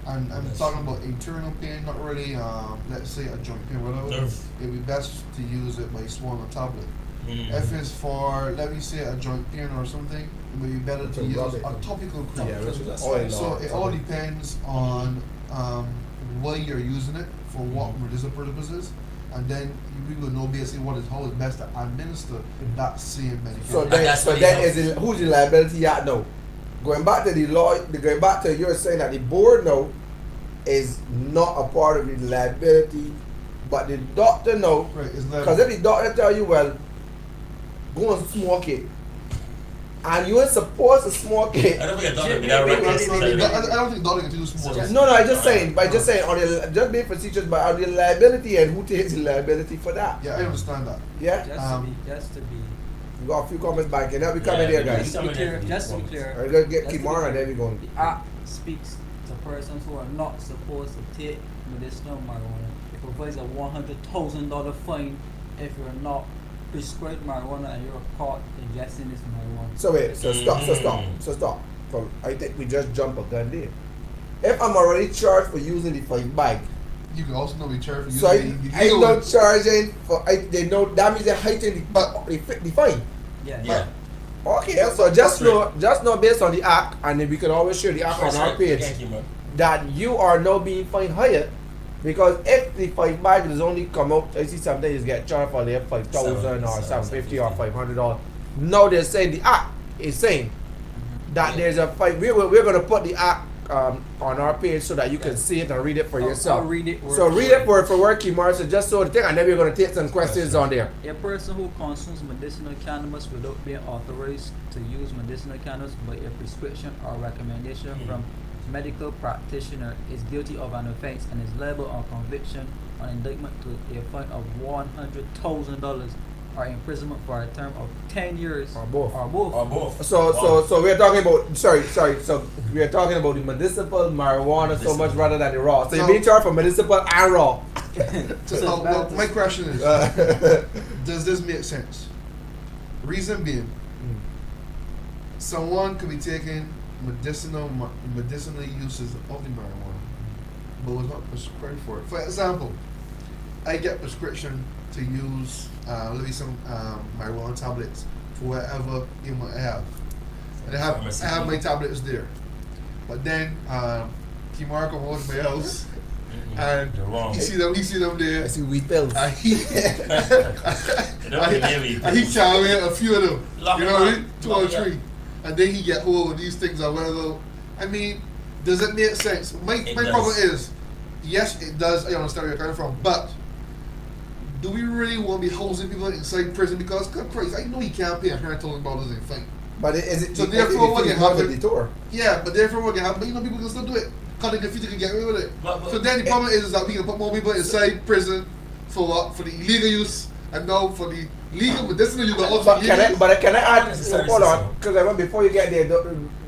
and I'm That's talking true. about internal pain, not really, let's say a joint pain, whatever, Nerve. it'd be best to use it by swallowing a tablet. Mhm. If it's for, let me say, a joint pain or something, it would be better to To use rub a it. topical cream. Yeah, which is That's oil right. So or it all something. depends on why you're using it, for what medicinal purposes, and then we will know basically how it's best to administer that same medication. So And then, that's what then it is who's the liability at now? Going back to the law, going back to you're saying that the board now is not a part of the liability, but the doctor now. Right, it's not. Because if the doctor tell you, well, go and smoke it, and you ain't supposed to smoke it. I don't think a doctor would be Yeah, that wait, reckless. wait, wait, wait, I don't think doctor can do smoke. So- No, I'm just saying, by just saying, on the just being facetious, but on the liability and who takes the liability for that? Yeah, I understand that. Yeah, Just to be we got a few comments back in. Now we coming Yeah, there, guys. just to be clear, just to be clear, We're gonna get Just to be Kimara, clear. and then we going. the act speaks to persons who are not supposed to take medicinal marijuana. It provides a $100,000 fine if you're not prescribed marijuana and you're caught ingesting this marijuana. So wait, so stop. So I think we just jump a gun there. If I'm already charged for using the 5 bag, You can also not be charged for so I using not charging for they know that means they heighten the fine. Yeah. Yeah. Okay, so just know based on the act, and then we can always share the act on our page Thank you, man. that you are now being fined higher. Because if the 5 bag is only come out, I see sometimes you get charged for like 5,000 or 750 or $500. Now they're saying the act is saying that there's a fine. We're gonna put the act on our page so that you can see it and read it for yourself. I'll read it word So for read it word. for working, Marcia, just so the thing, and then we're gonna take some questions on there. A person who consumes medicinal cannabis without being authorized to use medicinal cannabis by a prescription or recommendation from medical practitioner is guilty of an offense and is liable on conviction on indictment to a fine of $100,000 or imprisonment for a term of 10 years Or both. Or both. So we're talking about sorry. So we're talking about the medicinal marijuana so much rather than the raw. So you're being charged for medicinal and raw. So now, my question is, does this make sense? Reason being, someone could be taking medicinal uses of the marijuana, but was not prescribed for it. For example, I get prescription to use maybe some marijuana tablets for whatever ailment I have, and I have my tablets there. But then Kimar come over to my house, and You're wrong. he see them there. I see wheat pills. And he chow in a few of them. Lock You them know what I up. mean? 2 Lock or it up. 3. And then he get hold of these things or whatever. I mean, does it make sense? My It problem does. is, yes, it does. I understand where you're coming from, but do we really want to be housing people inside prison? Because, good Christ, I know he can't pay $100,000 in fine. But is it So therefore what can happen- the tour? Yeah, but therefore what can happen? But you know, people can still do it. Because they can get away with it. But- So then the problem is that we can put more people inside prison for what? For the illegal use, and now for the legal medicinal use, but also But illegal use. can I add? Necessary Hold on, system. because I want before you get there,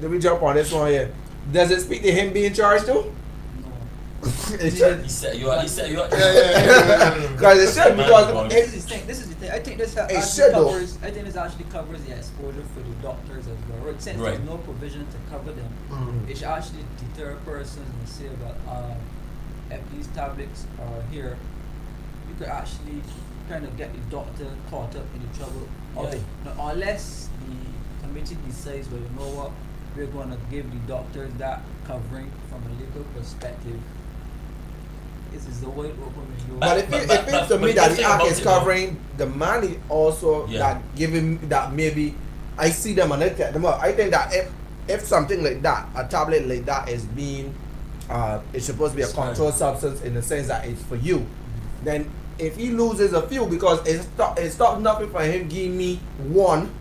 do we jump on this one here? Does it speak to him being charged too? No. It should. He said you are. Yeah. Because it should, because Man, This is the thing. This is the thing. I think this It actually should though. covers. I think this actually covers the exposure for the doctors as well. Right? Since Right. there's no provision to cover them, it should actually deter persons and say that if these tablets are here, you could actually kind of get the doctor caught up in the trouble of Yeah. it. Now, unless the committee decides, well, you know what, we're going to give the doctors that covering from a legal perspective. This is the way open window. But if it's to me but that the the thing act about is it though- covering the money also Yeah. that giving that maybe I see them and I take them up. I think that if something like that, a tablet like that is being it's supposed to be a Smart. controlled substance in the sense that it's for you, then if he loses a few because it's not nothing for him give me one.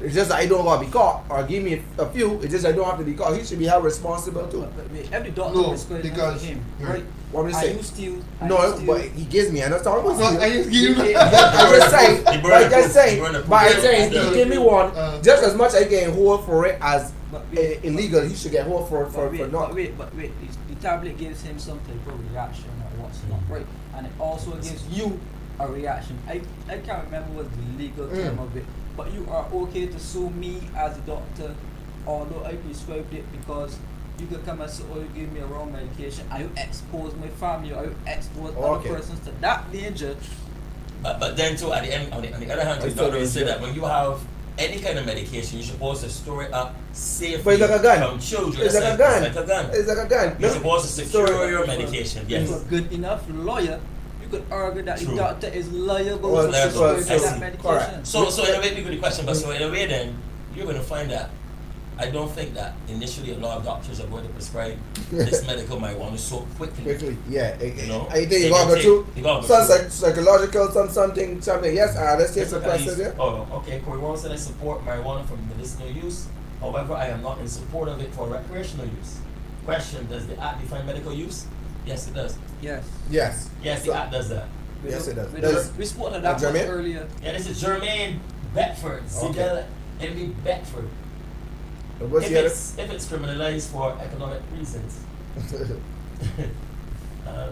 It's just that I don't gotta be caught, or give me a few. It's just I don't have to be caught. He should be held responsible too. But wait, if the doctor No, prescribes one because- for him, right. right? What would you Are say? you still? No, but he gives me. I'm not talking about No, steal. I just give you. I just saying, He but I burned just the saying, proof. but I He burned the saying, proof. he give me one, just as much I get hold for it as But wait, illegal. He should get hold for but not. wait, the tablet gives him some type of reaction or what's not, right? And it also gives you a reaction. I can't remember what the legal term of it, but you are okay to sue me as a doctor, although I prescribed it because you could come and say, oh, you give me a wrong medication, and you expose my family, or you expose Okay. other persons to that danger. But then too, at the end, on the other hand, I the still doctor will don't say see that it. when you have any kind of medication, you're supposed to store it up safely But it's like a gun. from children. It's like a gun. It's like a gun. It's like a gun. You're supposed to secure So- your medication. If Yes. you're a good enough lawyer, you could argue that True. the doctor is liable Well, to that's prescribe what- that I see. medication. Correct. So in a way, we could the question, but so in a way, then you're going to find that I don't think that initially a lot of doctors are going to prescribe this medical marijuana so quickly. Quickly, yeah. You know? I think They you gotta can go through take- you gotta go some through. psychological, something. Yes, let's take Let's some look at questions these. here. Oh, okay. Corey Warren said I support marijuana for medicinal use. However, I am not in support of it for recreational use. Question: does the act define medical use? Yes, it does. Yes. Yes. Yes, So- the act does that. Yes, it does. We, Does- we spoke of that much Jermaine? earlier. Yeah, this is Jermaine Bedford. Okay. Sigel Envy Bedford. What's If the other? it's criminalized for economic reasons.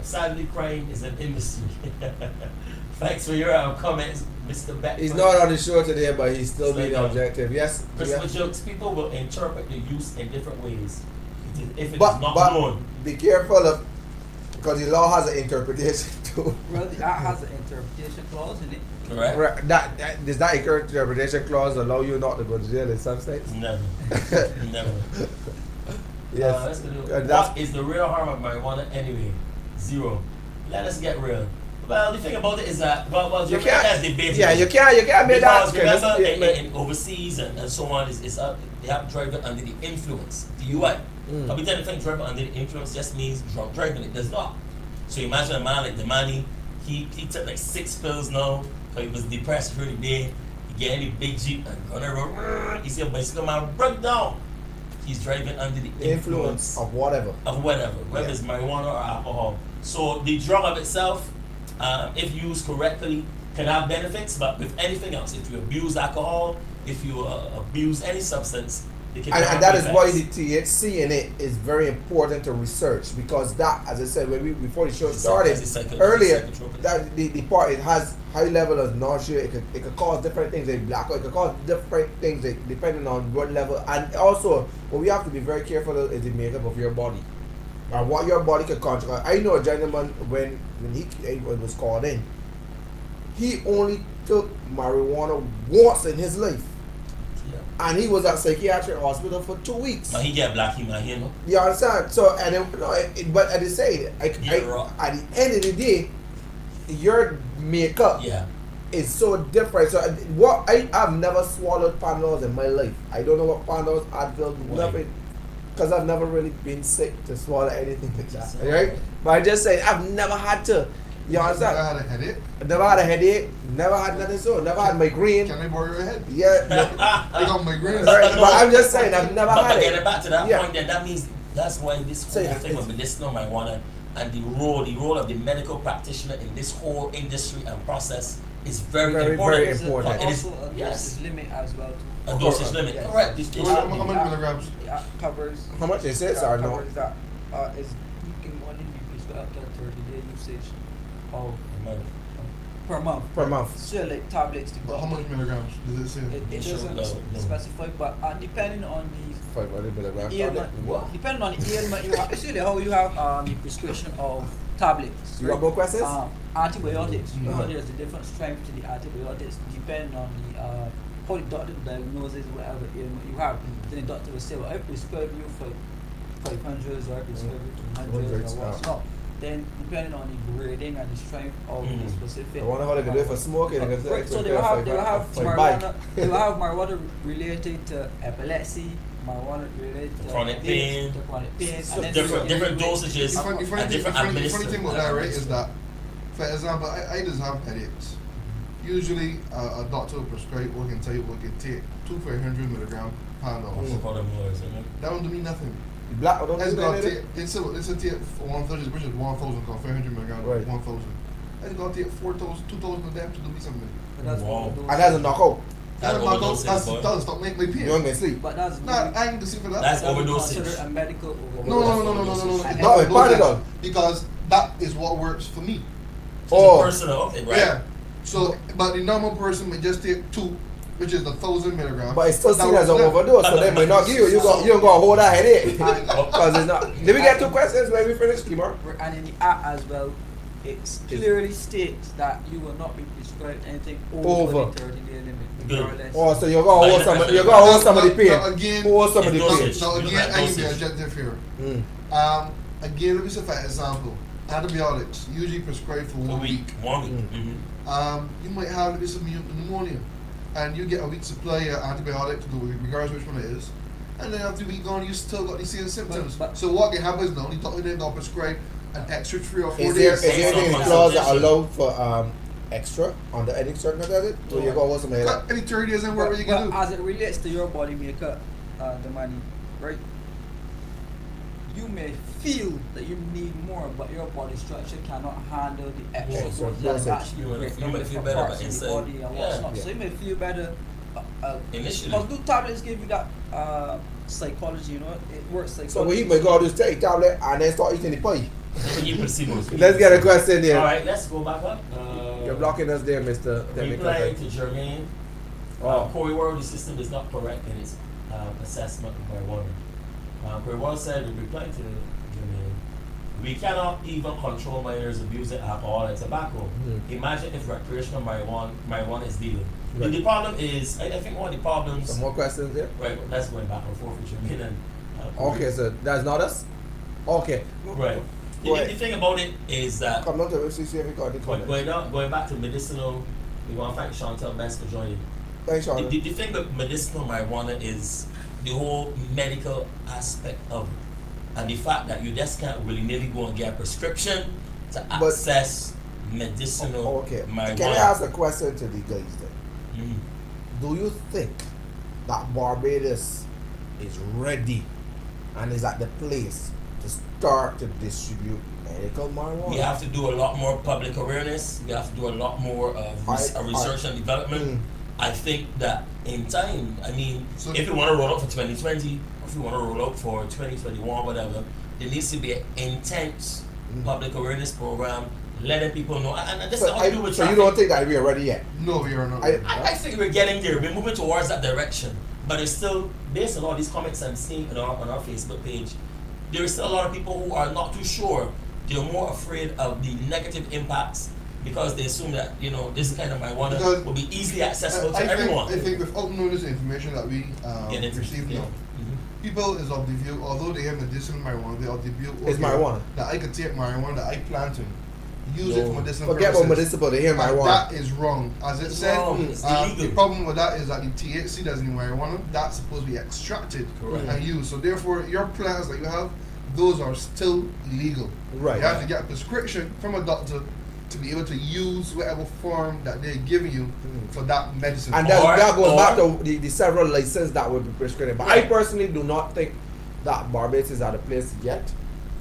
Sadly, crime is an industry. Thanks for your comments, Mr. Beck. He's not on the show today, but he's still being Slow down. objective. Yes. Christmas yes. jokes, people will interpret the use in different ways. If it is But not but known. be careful of, because the law has an interpretation too. Well, the act has an interpretation clause in it. Correct? Right, does that interpretation clause allow you not to go to jail in some states? Never. Never. Yes. Let's go to, That's- what is the real harm of marijuana anyway? Zero. Let us get real. Well, the thing about it is that, well, You Jamaica has can't. debated. Yeah, you can't make that. Because remember, Yeah, in overseas and so on, they have driving under the influence, DUI. But we tend to think driving under the influence just means drunk driving. It does not. So imagine a man like the money, he took like 6 pills now, because he was depressed through the day. He get in a big jeep and go on the road. He see a bicycle man break down. He's driving under the influence of whatever. whether it's marijuana or alcohol. So the drug of itself, if used correctly, can have benefits, but with anything else, if you abuse alcohol, if you abuse any substance, it can And that is why the THC in it is very important to research, because that, as I said before the show started earlier, that the part, it has high level of nausea. It could cause different things like blackout. It could cause different things depending on what level. And also, what we have to be very careful of is the makeup of your body and what your body can control. I know a gentleman when he was called in, he only took marijuana once in his life. And he was at psychiatric hospital for 2 weeks. But he get black him, you know. You understand? So, and but at the same, at the end of the day, your makeup is so different. So, I've never swallowed Panadols in my life. I don't know what Panadols, Advil, nothing, because I've never really been sick to swallow anything like that. Right? But I just say I've never had to. You understand? Never had a headache. Never had a headache. Never had nothing so. Never had migraine. Can I borrow your head? Yeah. I got migraine. Right, but I'm just saying I've never had it. Getting back to that Yeah. point, then that means that's why this whole thing with medicinal marijuana and the role of the medical practitioner in this whole industry and process is very important. Very important. It is, Also a yes, dosage limit as well. a dosage limit. Yes. Correct. How many milligrams? It covers. How much is it? Or no? Covers that. Is you can only be prescribed up to 30-day usage of per month. Per month. So like tablets to But how much milligrams does it say? It Sure, doesn't no. specify, but depending on the 500 milligrams. ailment, depending on the ailment you have, actually how you have the prescription of tablets. You got more questions? Antibiotics. Mhm. There's a different strength to the antibiotics depending on the how the doctor diagnoses whatever ailment you have. Then the doctor will say, well, I prescribe you for 500s or I prescribe you 200s or what's not. Then depending on the grading and the strength of the specific. I wonder how they can do it for smoking. Right, so they will have marijuana related to epilepsy, marijuana related to Chronic pain. to chronic pain, So and then different dosages The funny and thing different about that, administration. right, is that, for example, I just have headaches. Usually, a doctor will prescribe or can tell you what can take 2 for 100 milligram Panadols. That won't do me nothing. Black, don't It's do gonna that. take, it's a take for 1,000, which is 1,000, called 500 milligram, Right. 1,000. It's gonna take 4,000, 2,000 of them to do me something. But that's Wow. what we do. And that's a knockout. That's That's my overdose, that's boy. doesn't stop making my You pain. don't get sleep. But that's Nah, I ain't the sleep for that. That's that we overdosage. consider a medical overdose. No. It's No, not it's overdosage, Panadol. because that is what works for me. Oh. Personal, okay, right? Yeah. So, but the normal person may just take 2, which is the 1,000 milligrams. But it's still That seen as an works now. overdose, so they might not give you. You don't go hold that headache. And- Because it's not. Did we get 2 questions when we finished, Kimar? And in the act as well, it clearly states that you will not be prescribed anything over the 30-day limit, regardless. Oh, so you're gonna hold somebody. You're gonna hold somebody pain. Now again, Hold somebody it's pain. dosage. now You again, like I can be dosage. objective here. Mm. Again, let me say for example, antibiotics usually prescribed for A 1 week. week. 1 week. Mm. You might have this pneumonia, and you get a week's supply of antibiotic to do with, regardless which one it is. And then after a week gone, you still got these same symptoms. But- So what can happen is now the doctor then got prescribe an extra 3 or 4 Is there days. anything in the Some clause that consultation. allow for extra under any circumstances? So you're gonna hold somebody like that? Any 30 days and whatever you can do. As it relates to your body makeup, the money, right? You may feel that you need more, but your body structure cannot handle the extra Yeah, so growth that dosage. actually You may break feel down better, different but parts of the inside- body and what's yeah. not. So you may feel better. Initially. Because do tablets give you that psychology, you know? It works psychology. So what he may go do is take tablet and then start eating the pie. Let me proceed. Let's get a question here. All right, let's go back up. You're blocking us there, Mr. Reply to Jermaine. Oh. Corey World, the system is not correct in its assessment of marijuana. Corey World said, in reply to Jermaine, we cannot even control minors abusing alcohol and tobacco. Imagine if recreational marijuana is legal. Right. The problem is, I think one of the problems. Some more questions there? Right, that's going back and forth with Jermaine and Corey. Okay, so that's not us? Okay. Right. Go The ahead. thing about it is that Come on to FCC if you got the comment. going back to medicinal, we want to thank Chantel Best for joining. Thanks, Sean. The thing with medicinal marijuana is the whole medical aspect of it. And the fact that you just can't willy-nilly go and get a prescription to But- access medicinal Okay. marijuana. Can I ask a question to the guys then? Mhm. Do you think that Barbados is ready and is at the place to start to distribute medical marijuana? We have to do a lot more public awareness. We have to do a lot more research and development. I think that in time, I mean, So- if you want to roll out for 2020, if you want to roll out for 2021, whatever, there needs to be an intense public awareness program, letting people know. And this is how you do with So you traffic. don't think that we are ready yet? No, we are not. I think we're getting there. We're moving towards that direction. But it's still, based on all these comments I'm seeing on our Facebook page, there is still a lot of people who are not too sure. They're more afraid of the negative impacts because they assume that, you know, this kind of marijuana Because will be easily accessible to I everyone. think without knowing this information that we receive now, people is of the view, although they have medicinal marijuana, they are of the view It's marijuana. that I could take marijuana that I plant and use it for medicinal Forget about purposes. medicinal, they hear And marijuana. that is wrong. As it It's said, wrong. It's the illegal. problem with that is that the THC that's in marijuana, that's supposed to be extracted Correct. and used. So therefore, your plants that you have, those are still illegal. Right. You have to get a prescription from a doctor to be able to use whatever form that they're giving you for that medicine. And Or- that goes back or- to the several licenses that would be prescribed. But I personally do not think that Barbados is at a place yet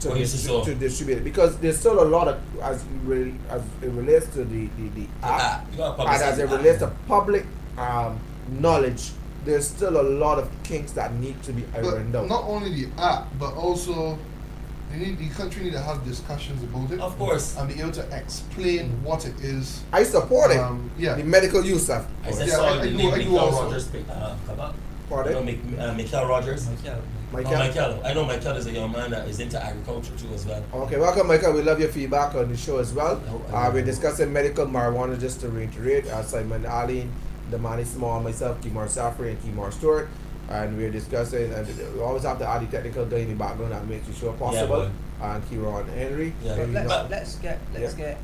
to, Why you say so? to distribute it because there's still a lot of as it relates to the app You gotta and as publicize it the relates to app. public knowledge. There's still a lot of kinks that need to be But ironed out. not only the app, but also the country need to have discussions about it Of course. and be able to explain what it is. I support it. Yeah. The medical use of. I said Yeah, sorry, I the do- name I do Michael also. Rogers come up. Pardon? You know, Michael Rogers. Michael. Michael? Michael. I know Michael is a young man that is into agriculture too as well. Okay, welcome, Michael. We love your feedback on the show as well. Oh, We're discussing medical marijuana, just to reiterate. Simon Ali, Damani Small, myself, Kimar Safri, and Kimar Stewart. And we're discussing, and we always have to add the technical guy in the background that makes the show possible. And Kieran Henry. Yeah. But Maybe not- let's get a deep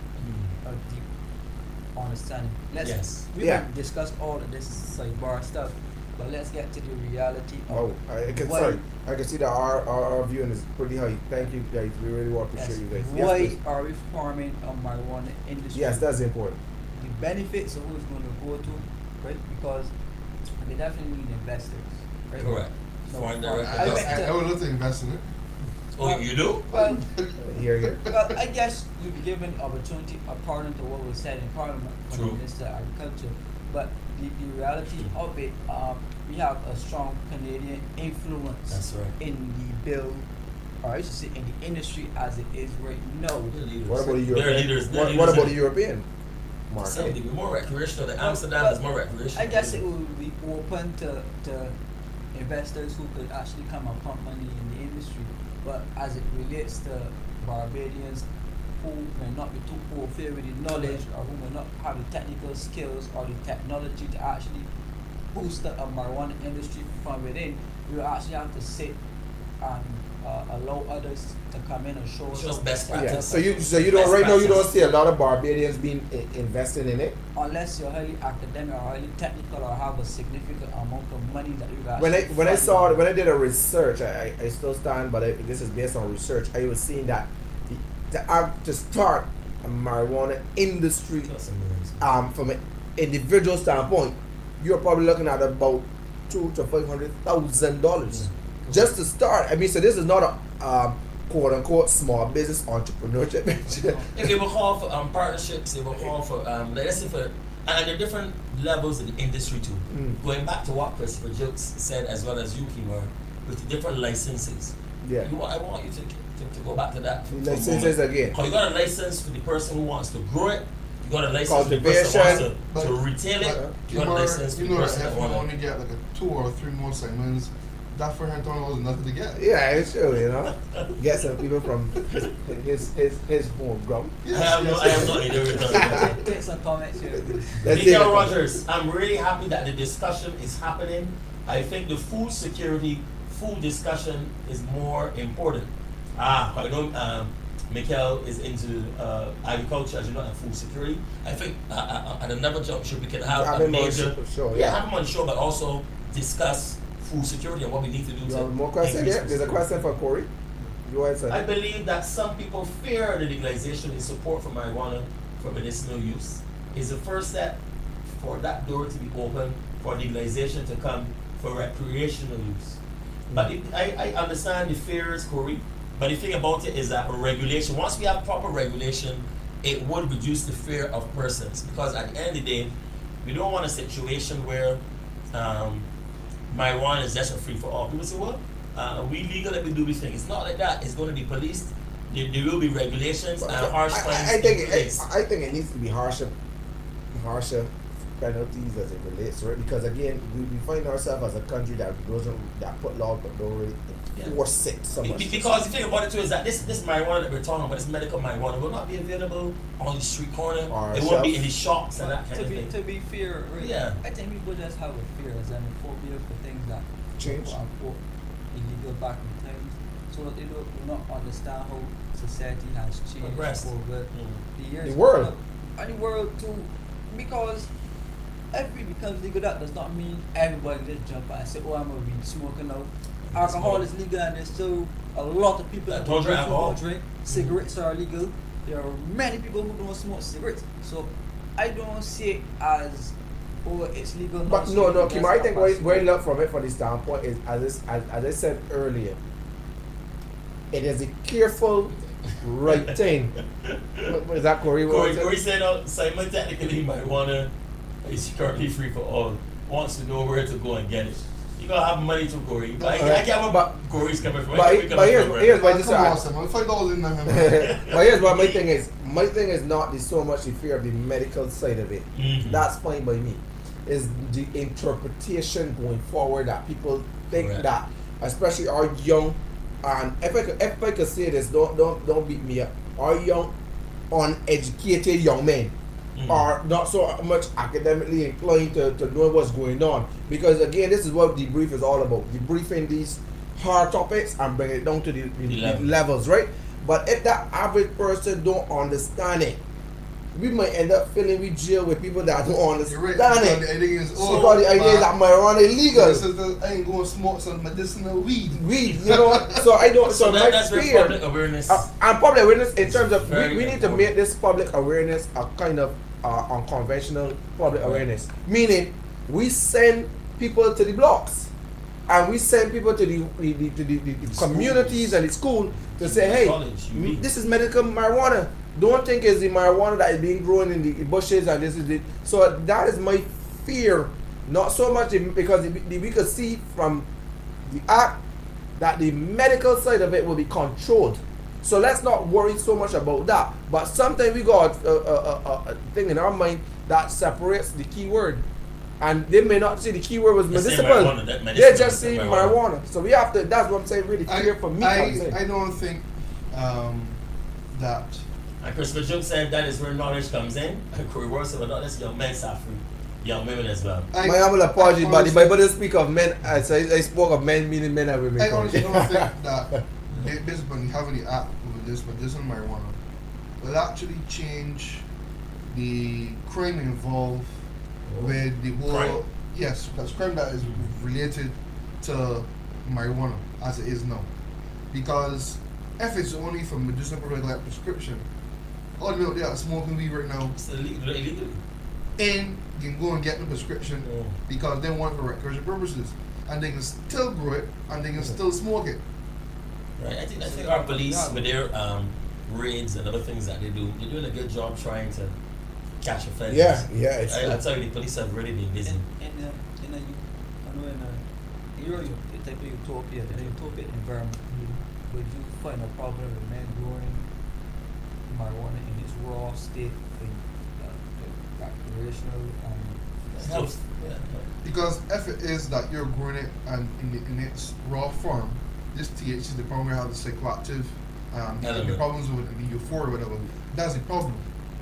understanding. Yes. We Yeah. can discuss all of this sidebar stuff, but let's get to the reality of Oh, I can why- sorry. I can see that our viewing is pretty high. Thank you guys. We really want to yes, appreciate you guys. Yes, why please. are we farming a marijuana industry? Yes, that's important. The benefits of who's going to go to, right? Because they definitely need investors, right? Correct. So Foreign for- direct I went investment. I would love to invest in it. Oh, you do? Well, Here, here. well, I guess you'll be given opportunity according to what was said in Parliament from True. the Minister of Agriculture. But the reality of it, we have a strong Canadian influence That's right. in the bill, or I should say in the industry as it is right now. They're leaders. What about the They're European? leaders. They're What leaders about in- the European Same market? thing. We're more recreational. The Well, Amsterdam is more recreational. I guess it will be open to investors who could actually come and pump money in the industry. But as it relates to Barbadians who may not be too au fait with the knowledge or who may not have the technical skills or the technology to actually boost the marijuana industry from within, we will actually have to sit and allow others to come in and show us Just best Yeah. practice. So you don't Best right now you don't practice. see a lot of Barbadians being invested in it. unless you're highly academic or highly technical or have a significant amount of money that you guys When I did a research, I still stand, but this is based on research. I was seeing that to start a marijuana industry Just amazing. from an individual standpoint, you're probably looking at about $200,000 to $500,000 just to start. I mean, so this is not a quote unquote small business entrepreneurship venture. If they will call for partnerships, they will call for like, let's say for and there are different levels in the industry too. Going back to what Christopher Jokes said as well as you, Kimar, with the different licenses. Yeah. I want you to to go back to that. The licenses again. Because you got a license for the person who wants to grow it. You got a license for the person who Cultivation. wants to retail it. You got a license for You the know person that that if you wants only get like a 2 or 3 more segments, that for him was nothing to get. Yeah, it's true, you know. Get some people from his home ground. Yes, I have no idea what you're talking about. Take some comments here. Let's see. Miguel Rogers, I'm really happy that the discussion is happening. I think the food security, food discussion is more important. I know Miguel is into agriculture, as you know, and food security. I think at another juncture we can have a major, have him on the show, but also discuss food security and what we need to do You to have more questions? increase Yeah, food there's a security. question for Corey. Go ahead, sir. I believe that some people fear the legalization in support for marijuana for medicinal use. Is the first step for that door to be open for legalization to come for recreational use. But I understand the fears, Corey, but the thing about it is that regulation, once we have proper regulation, it would reduce the fear of persons. Because at the end of the day, we don't want a situation where marijuana is just a free for all. People say, well, we legal, let me do this thing. It's not like that. It's going to be policed. There will be regulations and harsh fines in place. I think it needs to be harsher penalties as it relates to it, because again, we find ourselves as a country that put laws but don't really enforce it so much. Because the thing about it too is that this marijuana that we're talking about, this medical marijuana, will not be available on the street corner. It won't be in the shops and that kind of thing. To be fair, right? Yeah. I think people just have a fear and a phobia for things that Change. quote unquote illegal back in times, so that they do not understand how society has changed Progressed. over the years. The world. And the world too, because if it becomes legal, that does not mean everybody just jump out and say, oh, I'm going to be smoking now. Alcohol is legal, and there's still a lot of people that don't drink alcohol. drink. Cigarettes are legal. There are many people who don't smoke cigarettes. So I don't see it as, oh, it's legal. But no, Kim, I think where I look from it, from the standpoint, is as I said earlier, it is a careful right thing. What is that, Corey? Corey said, Simon technically marijuana is currently free for all. Wants to know where to go and get it. You gotta have money to Corey. I can't remember Corey's coming from. But here's why this $5 in there. But here's what my thing is. My thing is not so much the fear of the medical side of it. Mhm. That's fine by me. Is the interpretation going forward that people think Correct. that, especially our young, and if I could say this, don't beat me up. Our young, uneducated young men are not so much academically inclined to know what's going on. Because again, this is what DeBrief is all about. Debriefing these hard topics and bring it down to the levels, right? But if that average person don't understand it, we might end up filling with jail with people that don't understand Right, it. the idea is, Because the idea is that marijuana is illegal. I ain't going to smoke some medicinal weed. Weed, you know. So I don't. So my that's where fear. public awareness. And public awareness in terms of Very we need to important. make this public awareness a kind of unconventional public awareness. Meaning, we send people to the blocks, and we send people to the communities and the school to say, hey, College, this is medical marijuana. Don't think it's the marijuana that is being grown in the bushes and this is it. So that is my fear. Not so much because we could see from the act that the medical side of it will be controlled. So let's not worry so much about that. But sometimes we got a thing in our mind that separates the key word. And they may not say the key word was They say medicinal. marijuana, They just say marijuana. So we have to, that's what I'm saying, really clear for me. I don't think that. And Christopher Joke said that is where knowledge comes in. And Corey Ward said, well, not just young men suffering, young women as well. My humble apology, but the Bible doesn't speak of men. As I spoke of men, meaning men and women. I honestly don't think that based upon having the act with this medicinal marijuana will actually change the crime involved with the whole Crime. Yes, that's crime that is related to marijuana as it is now. Because if it's only for medicinal product like prescription, all the people out there are smoking weed right now It's illegal. and you can go and get the prescription because they want it for recreational purposes. And they can still grow it and they can still smoke it. Right. I think our police with their raids and other things that they do, they're doing a good job trying to catch offenders. Yeah, it's I tell you, the police have really been busy. In a type of utopia, in a utopian environment, would you find a problem with men growing marijuana in its raw state, the recreational Health. Yeah. Because if it is that you're growing it and in its raw form, this THC, the problem we have the psychoactive, the Element. problems with the euphoria, whatever, that's the problem.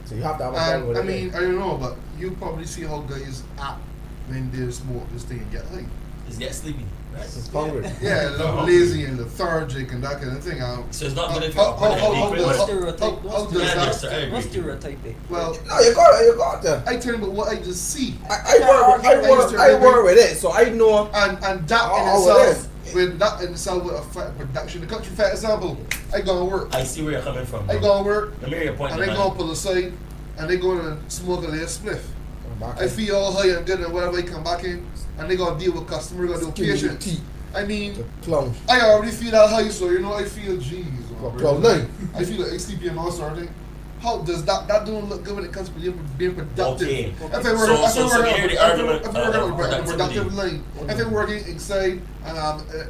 So you have to have a problem And with I it. mean, I don't know, but you probably see how guys act when they smoke this thing and get high. Just get sleepy, right? It's hungry. Yeah, a little lazy and lethargic and that kind of thing. So it's not good if How- you're how- how- liquid, how- but- stereotype. how does Yeah, that- yes, sir, I agree. What's stereotype it? Well, No, you got them. I tell you about what I just see. I work with it, so I know. And that in Oh, it itself, with that in itself will affect production. The country, for example, I go to work. I see where you're coming from. I go to work, Let me hear your point. and they man. go pull aside, and they go to smoke a little spliff. I feel all high and good and whatever, I come back in, and they gonna deal with customer, gonna deal with patients. I mean, Clown. I already feel that high, so you know I feel jeez. Clown nine. I feel like I sleepy and all sort of thing. How does that don't look good when it comes to being productive? Okay. If I work, So here the argument if I work of on a productivity. productive line, if I'm working inside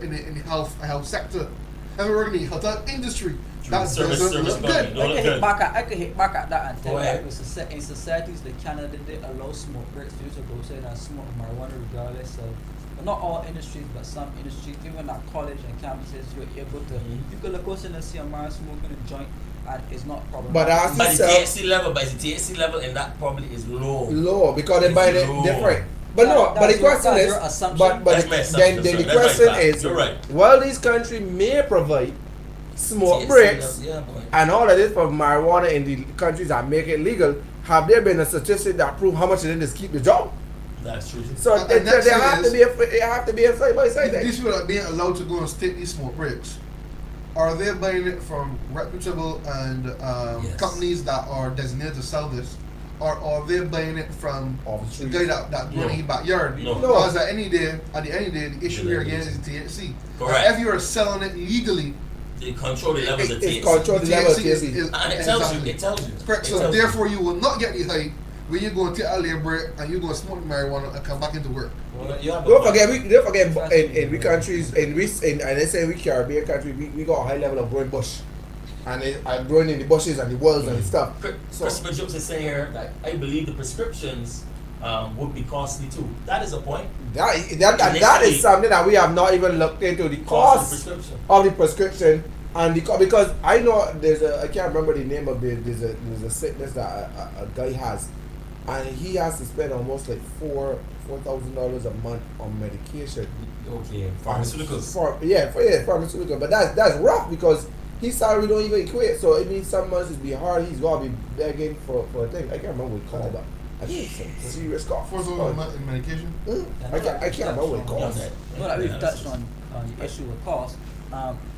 in the health sector, if I'm working in the health industry, that Service doesn't look company. good. No, look good. I could hit back at that and tell Go you ahead. that in societies like Canada, they allow smoke breaks for you to go outside and smoke marijuana regardless of, but not all industries, but some industries, even at college and campuses, you're able to, you could look outside and see a man smoking a joint and it's not problematic. But that's But the itself THC level, and that probably is low. low because they buy it Low. different. But no, but the question that's your is, assumption. but That's my assumption, then the sir. That's question my fact. is, You're right. while these countries may provide smoke THC breaks level, yeah, boy. and all of this for marijuana in the countries that make it legal, have there been a statistic that prove how much it is keep the job? That's true. So And there next thing have to be a side by side. These people are being allowed to go and take these smoke breaks. Are they buying it from reputable and Yes. companies that are designated to sell this? Or are they buying it from Off the the street. guy that No. grown in his backyard? No. Because at the end of the day, the issue here again is the THC. Correct. If you are selling it legally, They control the levels of It's THC. control the level of THC is- THC. is- And it tells exactly. you. It tells you. Correct. It So tells you. therefore, you will not get the high when you go and take a little break and you go and smoke marijuana and come back into work. Well, you have a Don't point. forget in we countries and they say we Caribbean country we got a high level of growing bush, and growing in the bushes and the walls and stuff. So Christopher Jokes is saying here that I believe the prescriptions would be costly too. That is a point. that is something that we have not even looked into the Cost of the cost prescription. of the prescription and because I know I can't remember the name of there's a sickness that a guy has, and he has to spend almost like $4,000 a month on medication. Okay, pharmaceuticals. Pharmaceutical. But that's rough because his salary don't even equate. So it means some months it'd be hard. He's gonna be begging for a thing. I can't remember what it's called, but I think it's some serious cost. In medication. I can't remember what it calls. Okay. Now that we've Yeah, touched on the issue of cost,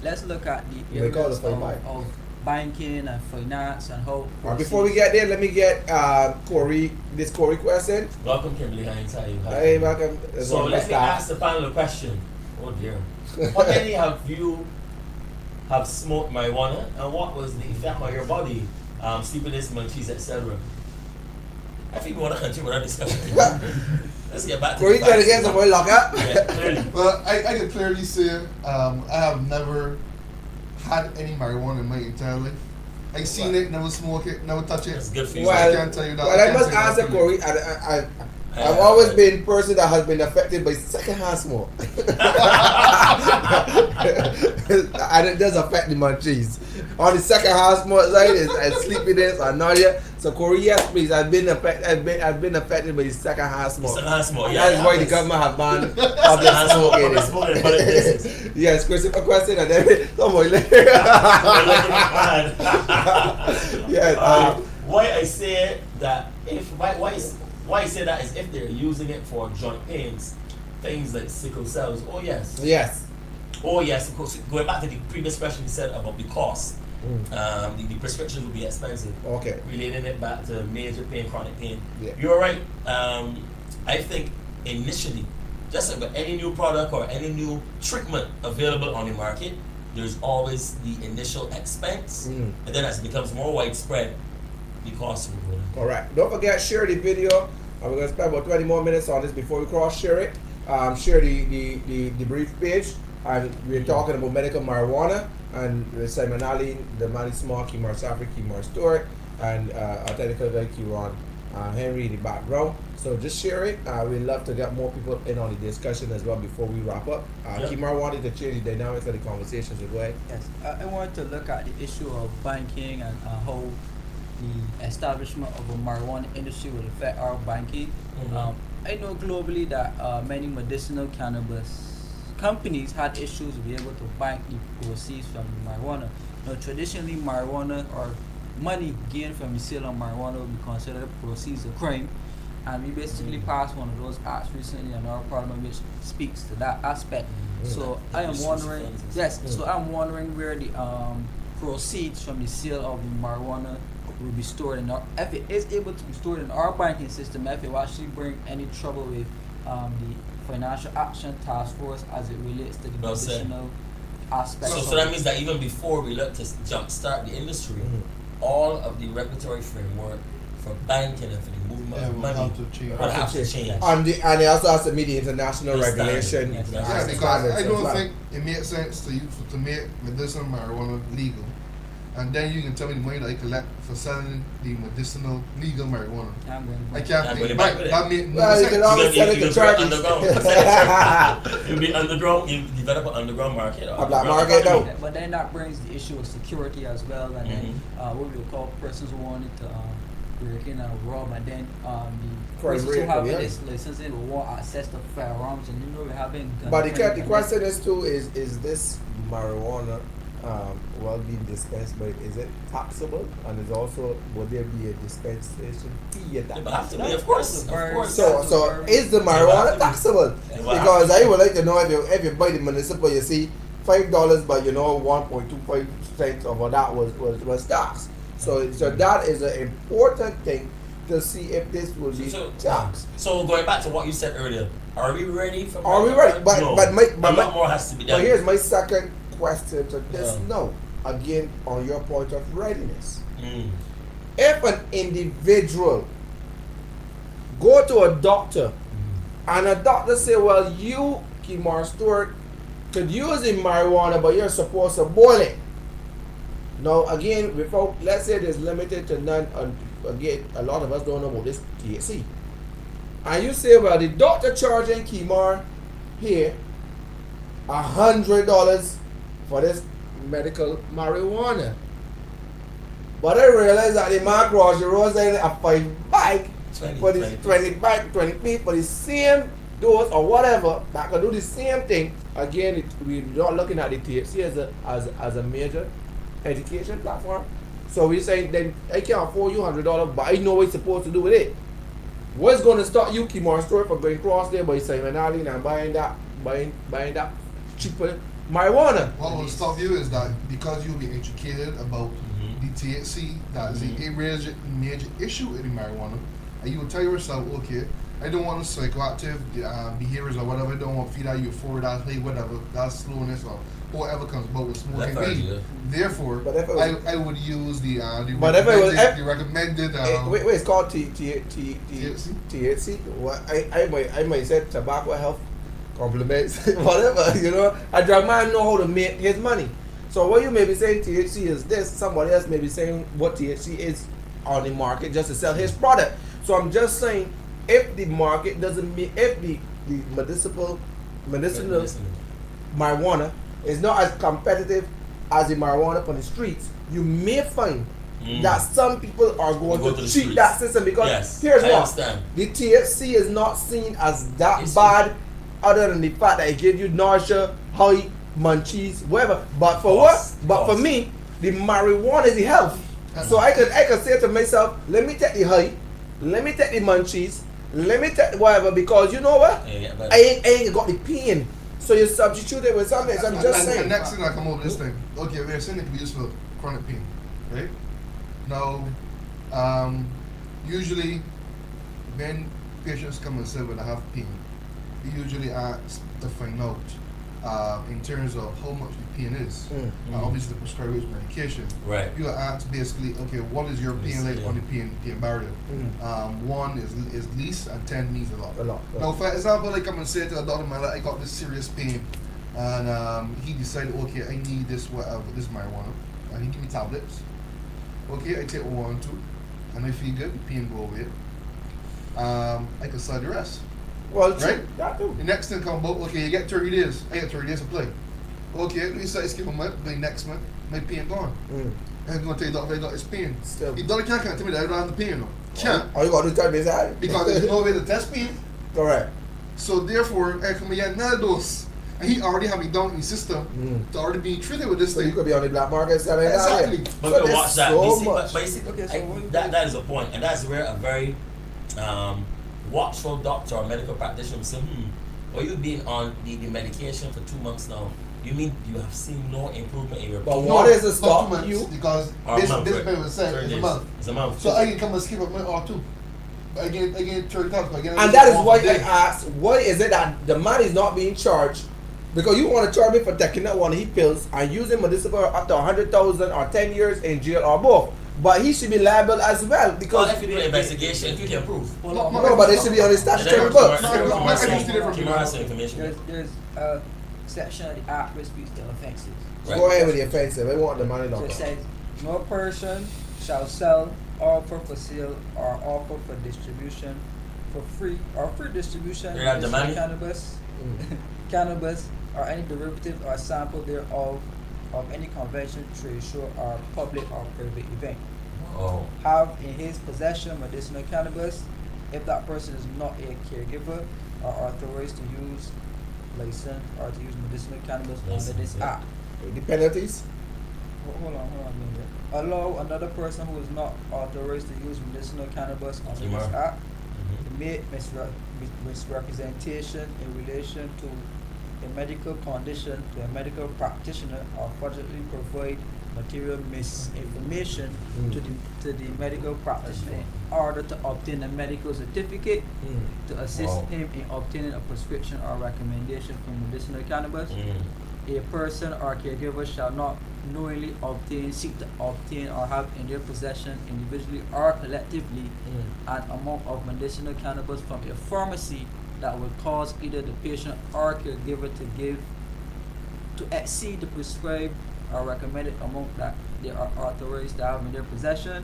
let's look at the They call areas it fine buy. of banking and finance and how. Before we get there, let me get Corey question. Welcome, Kimberly Hines. How you? Hey, welcome. So let me ask the panel a question. Oh dear. How many have you have smoked marijuana, and what was the effect on your body? Sleepiness, munchies, etc. I think we want to continue with our discussion. Let's get back to Corey the trying to facts. get somebody locked up. Yeah, clearly. Well, I can clearly say I have never had any marijuana in my entire life. I seen it, never smoke it, never touch it. That's good for you. I Well, can't tell you that. I can't must tell you answer that. Corey. I've always been a person that has been affected by secondhand smoke. And it does affect the munchies. On the secondhand smoke side is sleepiness or nausea. So Corey, yes, please. I've been affected by the secondhand smoke. Secondhand smoke, yeah. That's why the government have banned public smoking. Public smoking in public places. Yes, Christopher question and then somebody Yes. Why I say that why I say that is if they're using it for joint pains, things like sickle cells. Oh yes. Yes. Oh yes. Of course, going back to the previous question you said about the cost. The prescriptions would be expensive. Okay. Relating it back to major pain, chronic pain. Yeah. You're right. I think initially, just about any new product or any new treatment available on the market, there's always the initial expense, and then as it becomes more widespread, the cost will go down. Correct. Don't forget, share the video. We're going to spend about 20 more minutes on this before we cross share it. Share the DeBrief page. And we're talking about medical marijuana. and Simon Ali, the Mali Small, Kimar Safri, Kimar Stewart, and our technical guy Kieran Henry in the background. So just share it. We'd love to get more people in on the discussion as well before we wrap up. Yep. Kimar wanted to change the dynamics of the conversation, so go ahead. Yes, I wanted to look at the issue of banking and how the establishment of a marijuana industry will affect our banking. I know globally that many medicinal cannabis companies had issues to be able to bank the proceeds from marijuana. Now, traditionally, marijuana or money gained from the sale of marijuana will be considered proceeds of crime. And we basically passed one of those acts recently in our parliament which speaks to that aspect. So I am wondering, so I'm wondering where the proceeds from the sale of the marijuana will be stored in our, if it is able to be stored in our banking system, if it will actually bring any trouble with the Financial Action Task Force as it relates to the medicinal aspect. So that means that even before we look to jumpstart the industry, all of the regulatory framework for banking and for the movement of money will have to change. And it also has to meet the international regulation. Yeah, because I don't think it makes sense to you to make medicinal marijuana legal, and then you can tell me the money that you collect for selling the medicinal legal marijuana. I can't think that makes no sense. You can always sell it to charges. You'll be underground. You develop an underground market. A black market, no. But then that brings the issue of security as well, and then what we would call persons who wanted to break in and rob, and then the persons who have this licensing will want access to firearms, and you know we're having. But the question is too: is this marijuana well being dispensed, but is it taxable? And is also will there be a dispensation fee at that? Of course. So is the marijuana taxable? Because I would like to know if you buy the municipal, you see $5, but you know 1.25% of that was tax. So that is an important thing to see if this will be taxed. So going back to what you said earlier, are we ready for? Are we ready? But a lot more has to be done. But here's my second question to this. No, again on your point of readiness. If an individual go to a doctor and a doctor say, well, you, Kimar Stewart, could use the marijuana, but you're supposed to boil it. Now, again, without, let's say it is limited to none, again, a lot of us don't know about this THC. And you say, well, the doctor charging Kimar here $100 for this medical marijuana. But I realize that the man across the road saying a 5 bike for the 20 bike, 20 feet for the same dose or whatever that can do the same thing. Again, we're not looking at the THC as a major education platform. So we're saying then I can't afford you $100, but I know what I'm supposed to do with it. What's going to stop you, Kimar Stewart, from going across there by Simon Ali and buying that cheaper marijuana? What will stop you is that because you'll be educated about the THC, that is a major issue in the marijuana, and you will tell yourself, okay, I don't want psychoactive behaviors or whatever. I don't want to feed out euphoric, that whatever, that slowness or whatever comes about with smoking weed. Therefore, I would use the recommended. Wait, it's called THC. What I might say tobacco health compliments, whatever, you know. A drug man know how to make his money. So what you may be saying THC is this, somebody else may be saying what THC is on the market just to sell his product. So I'm just saying, if the market doesn't meet, if the medicinal marijuana is not as competitive as the marijuana on the streets, you may find that some people are going to cheat that system because here's what, the THC is not seen as that bad, other than the fact that it gives you nausea, high, munchies, whatever. But for what? But for me, the marijuana is the health. So I could say to myself, let me take the high, let me take the munchies, let me take whatever, because you know what? I ain't got the pain. So you substitute it with something. So I'm just saying. The next thing I come over this thing, okay, we're saying it can be used for chronic pain, right? Now, usually when patients come and say when I have pain, we usually ask to find out in terms of how much the pain is. Obviously, the prescribed medication. Right. You ask basically, okay, what is your pain like on the pain barrier? 1 is least and 10 means a lot. Now, for example, like I'm gonna say to a doctor, man, like, I got this serious pain and he decided, okay, I need this this marijuana, and he give me tablets. Okay, I take 1 or 2, and I feel good, the pain go away. I can sell the rest. Well, Right? that too. The next thing come about, okay, you get 30 days. I get 30 days to play. Okay, we start skip a month, by next month, my pain gone. I'm going to tell you doctor I got this pain. Still. The doctor can't tell me that I don't have the pain no. Can't. All you got to do is tell me that. Because there's no way to test pain. Correct. So therefore, I come get another dose. And he already have me down in his system to already be treated with this So you thing. could be on the black market selling Exactly. that. But So we there's watch that. so You see, much. but you see, Okay, so what- that is a point, and that's where a very watchful doctor or medical practitioner will say, well, you've been on the medication for 2 months now. You mean you have seen no improvement in your But pain? what is the Not stop 2 months, you? because Or a this month, right? was said 30 it's a days. month. It's a month. So I can come and skip a month or 2. But again 30,000. And that is why I asked, what is it that the man is not being charged? Because you want to charge me for taking that one he pills and using medicinal up to 100,000 or 10 years in jail or both. But he should be liable as well Well, because if you do an investigation, if you can prove. no, but it should be on his statutory books. There's a section of the act which speaks to offences. Right. Go ahead with the offensive. I want the money So now. it says, no person shall sell, offer for sale, or offer for distribution for free or free distribution You have the money? cannabis, cannabis, or any derivative or sample thereof of any convention, trade show, or public or private event. Oh. Have in his possession medicinal cannabis if that person is not a caregiver or authorized to use license or to use medicinal cannabis under License, this yeah. act. The penalties? Hold on a minute. Allow another person who is not authorized to use medicinal cannabis under this Kimar. act Mhm. to make misrepresentation in relation to a medical condition to a medical practitioner or fraudulently provide material misinformation to the medical practitioner in order to obtain a medical certificate to assist Wow. him in obtaining a prescription or recommendation for medicinal cannabis. A person or caregiver shall not knowingly obtain, seek to obtain, or have in their possession individually or collectively an amount of medicinal cannabis from a pharmacy that would cause either the patient or caregiver to exceed the prescribed or recommended amount that they are authorized to have in their possession.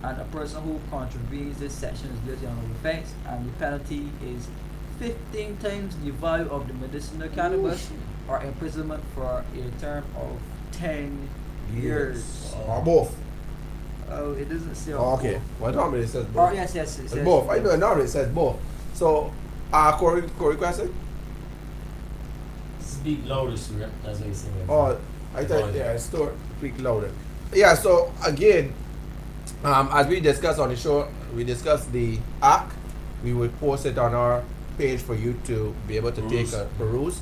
And a person who contravenes this section is guilty of an offense, and the penalty is 15 times the value of the medicinal cannabis or imprisonment for a term of 10 years. Or both. Oh, it doesn't say. Oh, okay. Well, normally it says Oh, both. yes, it It's says both. I know normally it says both. So, Corey question? Speak louder, sir. That's what he's saying. Oh, I thought, yeah, store, speak louder. Yeah, so again, as we discussed on the show, we discussed the act. We will post it on our page for you to be able to take a peruse.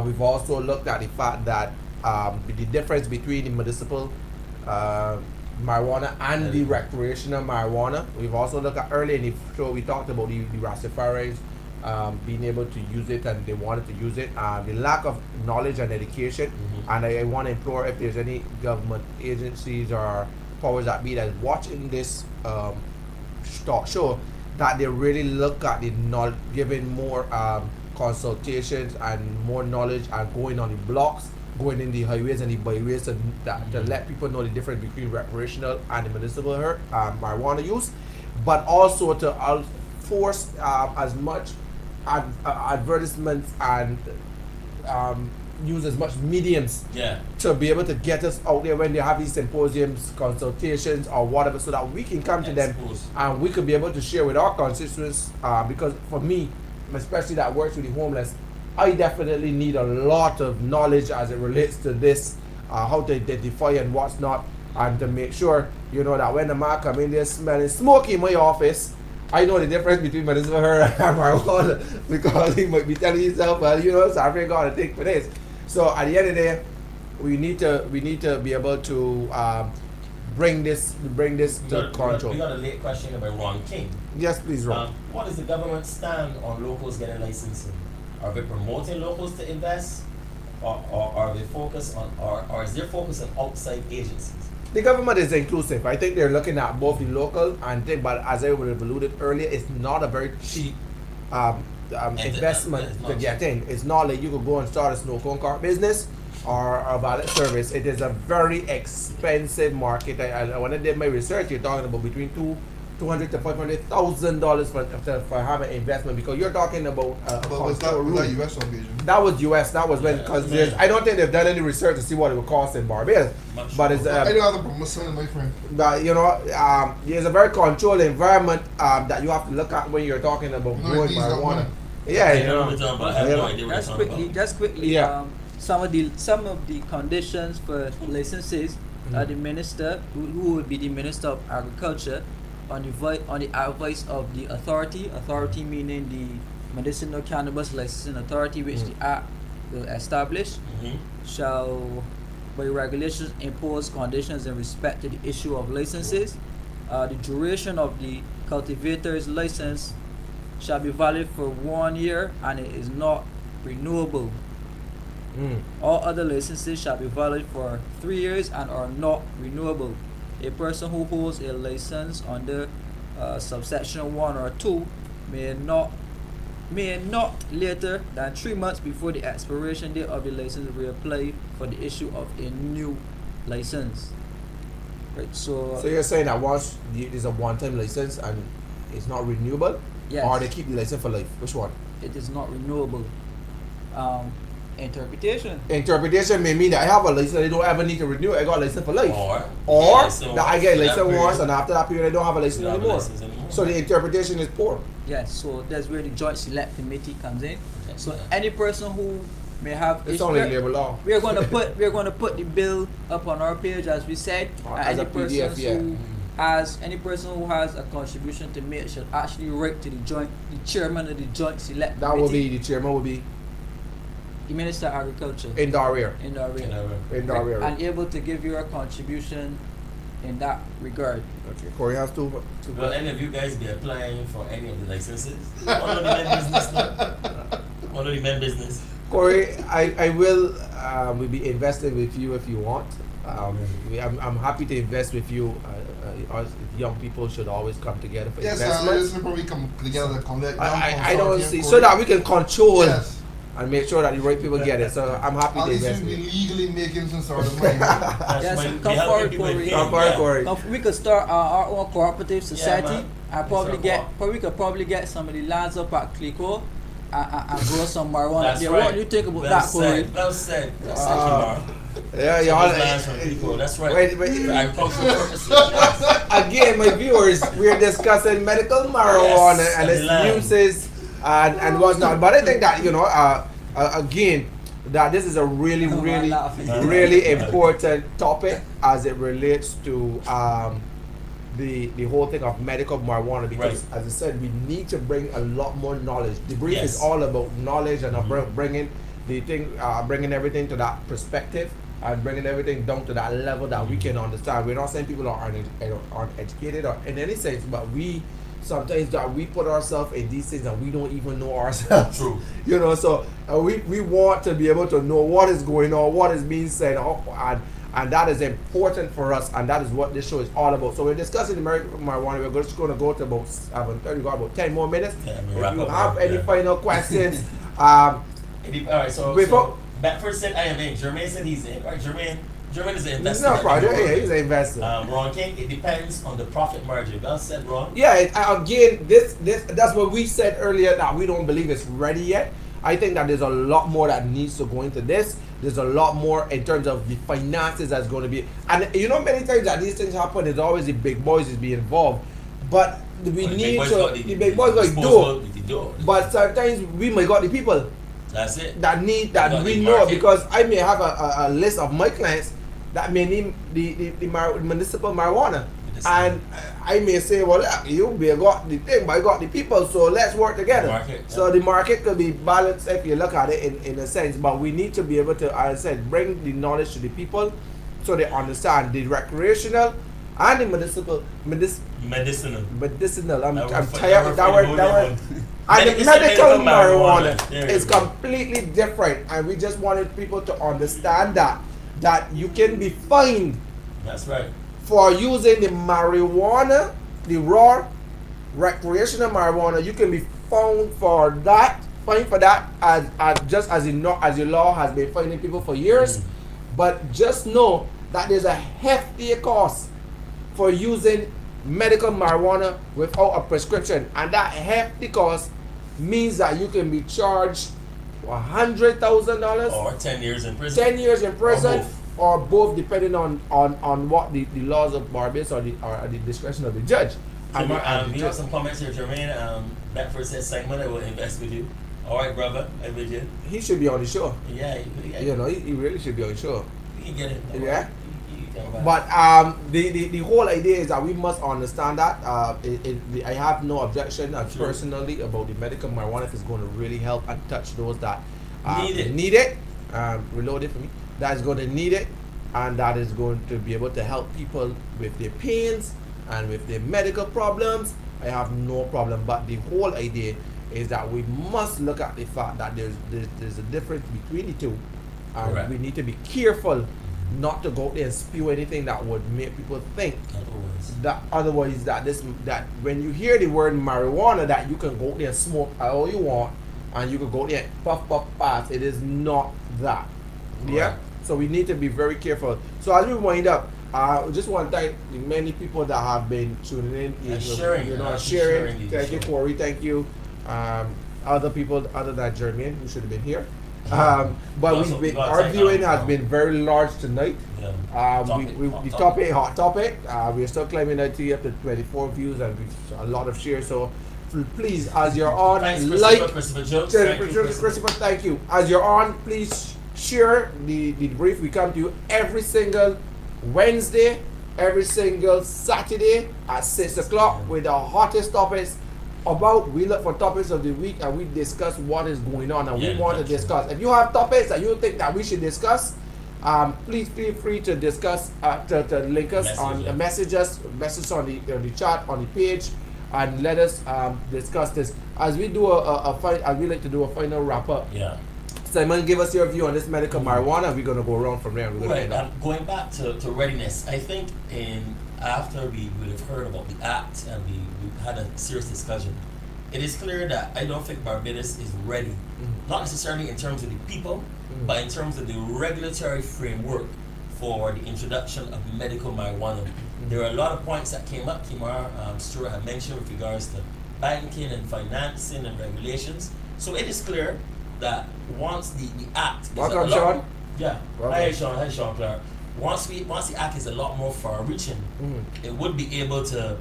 We've also looked at the fact that the difference between the municipal marijuana and the recreational marijuana. We've also looked at earlier in the show, we talked about the Rastafarians being able to use it and they wanted to use it. The lack of knowledge and education. And I want to implore if there's any government agencies or powers that be that's watching this talk show, that they really look at the knowledge, giving more consultations and more knowledge and going on the blocks, going in the highways and the byways to let people know the difference between recreational and the municipal marijuana use, but also to force as much advertisements and use as much mediums to be able to get us out there when they have these symposiums, consultations, or whatever, so that we can come to them and we could be able to share with our constituents. Because for me, especially that works with the homeless, I definitely need a lot of knowledge as it relates to this, how to identify and what's not, and to make sure, you know, that when the man come in there smelling smoky in my office, I know the difference between medicinal herb and marijuana, because he might be telling himself, well, you know, South Africa got to take for this. So at the end of the day, we need to be able to bring this to control. We got a late question about Ron King. Yes, please, Ron. What is the government stand on locals getting licensing? Are they promoting locals to invest, or are they focused on, or is their focus on outside agencies? The government is inclusive. I think they're looking at both the local and thing, but as I would have alluded earlier, it's not a very cheap And investment it's to not get cheap. in. It's not like you could go and start a snow cone cart business or a valet service. It is a very expensive market. When I did my research, you're talking about between $200,000 to $500,000 for having investment, because you're talking about But was that US or Asian? That was US. That was when, Yeah, because yeah. I don't think they've done any research to see what it would cost in Barbados. Much But it's more. I don't have the problem with selling my friend. but there's a very controlled environment that you have to look at when you're talking about No, growing these are marijuana. money. Yeah, I you know know. what we're talking about. I have Yeah. no idea what Just you're talking quickly, about. just quickly. Yeah. Some of the conditions for licenses that the minister, who would be the Minister of Agriculture, on the advice of the authority. Authority meaning the Medicinal Cannabis Licensing Authority, which the Act will establish, Mhm. shall by regulations impose conditions in respect to the issue of licenses. The duration of the cultivator's license shall be valid for 1 year and it is not renewable. All other licenses shall be valid for 3 years and are not renewable. A person who holds a license under subsection 1 or 2 may not later than 3 months before the expiration date of the license reapply for the issue of a new license. Right, So you're saying that once there's a one-time license and it's not renewable, yes, or they keep the license for life? Which one? it is not renewable. Interpretation. Interpretation may mean that I have a license, I don't ever need to renew it. I got a license for life. Or Or so that I get a for that license period, once, and after that period I don't have a you license don't have a anymore. license anymore. So the interpretation is poor. Yes, so that's where the Joint Select Committee comes in. Okay. So any person who may have It's issue- only labor law. we're gonna put the bill up on our page, as we said. As a Any person PDF, yeah. who has a contribution to make should actually write to the chairman of the Joint Select That Committee, will be, the chairman will be the Minister of Agriculture in Darware. in the area, In Darware. and able to give your contribution in that regard. Okay, Corey has two Will any of you guys be applying for any of the licenses? One of the men business now. One of the men business. Corey, I will be investing with you if you want. I'm happy to invest with you. Us young people should always come together for Yes, investments. let's probably come together, collect. I don't see, so that we can control Yes. and make sure that the right people get it. So I'm happy At to least invest we'll with be you. legally making some sort of money. That's Yes, why come we help forward, people Corey. again, Come forward, yeah. Corey. Now, we could start our own cooperative society. man. And we could probably get some of the lands up at Clico and grow some marijuana. That's Yeah, right. what do you think about Well that, Corey? said. Well said. Well said, Kimar. Yeah, Some y'all. of those lands from people. That's right. Wait. For agricultural purposes. Yes. Again, my viewers, we're discussing medical marijuana Yes, and and its the land. uses and whatnot. But I think that again, that this is a really, No, I'm really, laughing. really important topic as it relates to the whole thing of medical marijuana, because Right. as I said, we need to bring a lot more knowledge. The brief Yes. is all about knowledge and Mhm. bringing the thing, bringing everything to that perspective and bringing everything down to that level that we can understand. We're not saying people aren't educated or in any sense, but we sometimes that we put ourselves in these things and we don't even know ourselves. True. So we want to be able to know what is going on, what is being said, and that is important for us, and that is what this show is all about. So we're discussing American marijuana. We're just going to go to about 7:30. We got about 10 more minutes. Yeah, If we'll wrap you up have now, any yeah. final questions, Alright, so Before- Batford said I am in. Jermaine said he's in. Right, Jermaine is an investor. no problem. Yeah, he's an investor. Ron King, it depends on the profit margin. Well said, Ron. Yeah, again, that's what we said earlier, that we don't believe it's ready yet. I think that there's a lot more that needs to go into this. There's a lot more in terms of the finances that's going to be, and many times that these things happen, there's always the big boys is be involved, but we need the big boys got to do. But sometimes we may got the people That's it. that need that Got we the know, market. because I may have a list of my clients that may need the municipal marijuana, Medicinal. and I may say, well, you may got the thing, but I got the people, so let's work together. Market, So yeah. the market could be balanced if you look at it in a sense, but we need to be able to, as I said, bring the knowledge to the people so they understand the recreational and the medicinal. Medicinal. I'm That tired of that word. And the medical marijuana There is you go. completely different, and we just wanted people to understand that you can be fined That's right. for using the marijuana, the raw recreational marijuana. You can be found for that fine for that, as just as your law has been fining people for years. But just know that there's a hefty cost for using medical marijuana without a prescription, and that hefty cost means that you can be charged $100,000 Or 10 years in prison. 10 years in prison, Or or both, depending on what the laws of Barbados or the discretion of the judge. So And we have some comments here, Jermaine. Bedford says, Simon, I will invest with you. All right, brother, I'm with you. he should be on the show. Yeah, You know, he really should be on the show. you can get it. No Yeah. worry. You can buy it. But the whole idea is that we must understand that I have no objection Sure. personally about the medical marijuana if it's going to really help and touch those that Need it. Reload it for me. That is going to need it, and that is going to be able to help people with their pains and with their medical problems. I have no problem. But the whole idea is that we must look at the fact that there's a difference between the two, and Correct. we need to be careful not to go out there and spew anything that would make people think Otherwise. that when you hear the word marijuana, that you can go out there and smoke all you want and you can go out there and puff pass. It is not that. Yeah. Right. So we need to be very careful. So as we wind up, I just want to thank the many people that have been tuning in, And sharing, sharing. these Thank you, shows. Corey. Thank you. Other people other than Jermaine who should have been here. But Also, we've been, we gotta our thank, viewing has been very large tonight. Yeah. Hot Topic. topic. We're still climbing up to 24 views and a lot of shares. So please, as you're on, Thanks, like, Christopher Jokes. Thank you, Christopher, thank you. As you're on, please share the brief. We come to you every single Wednesday, every single Saturday at 6 o'clock with the hottest topics. We look for topics of the week and we discuss what is going on and we want to discuss. If you have topics that you think that we should discuss, please feel free to discuss, to link us message us on the chat, on the page, and let us discuss this. As we do as we like to do a final wrap up. Yeah. Simon, give us your view on this medical marijuana. We're gonna go around from there. Right. Going back to readiness, I think after we would have heard about the act and we had a serious discussion, it is clear that I don't think Barbados is ready, not necessarily in terms of the people, but in terms of the regulatory framework for the introduction of medical marijuana. There are a lot of points that came up. Kimar Stewart had mentioned with regards to banking and financing and regulations. So it is clear that once the act is Welcome, Sean. Yeah. Welcome. Hi, Sean Clark. Once the act is a lot more far-reaching, it would be able to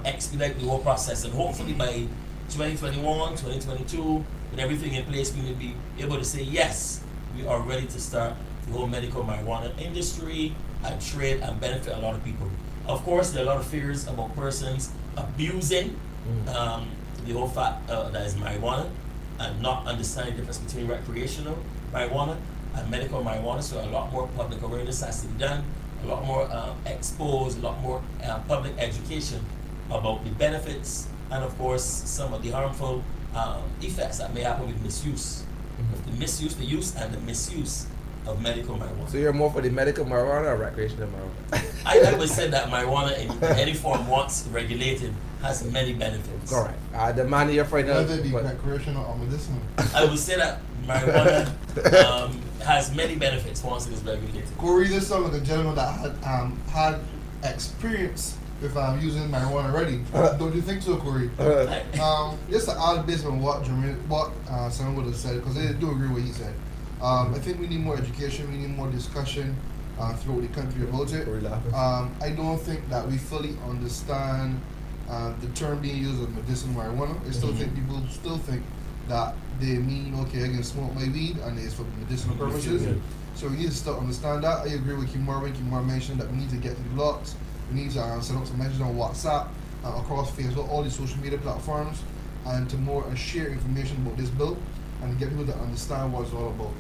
expedite the whole process, and hopefully by 2021, 2022, with everything in place, we will be able to say yes, we are ready to start the whole medical marijuana industry and trade and benefit a lot of people. Of course, there are a lot of fears about persons abusing the whole fact that is marijuana and not understanding the difference between recreational marijuana and medical marijuana. So a lot more public awareness has to be done, a lot more exposed, a lot more public education about the benefits and of course some of the harmful effects that may happen with misuse. With the misuse, the use and the misuse of medical marijuana. So you're more for the medical marijuana or recreational marijuana? I always said that marijuana in any form once regulated has many benefits. Correct. The man you're fighting. Whether it be recreational or medicinal. I would say that marijuana has many benefits once it is regulated. Corey, this sounds like a gentleman that had experience with using marijuana already. Don't you think so, Corey? Just to add based on what Simon would have said, because I do agree with what he said. I think we need more education, we need more discussion throughout the country about it. I don't think that we fully understand the term being used of medicinal marijuana. I still think people still think that they mean, okay, I can smoke my weed and it's for medicinal purposes. So we need to still understand that. I agree with Kimar when Kimar mentioned that we need to get to the blocks. We need to set up some messages on WhatsApp, across Facebook, all these social media platforms, and to more share information about this bill and get people to understand what it's all about.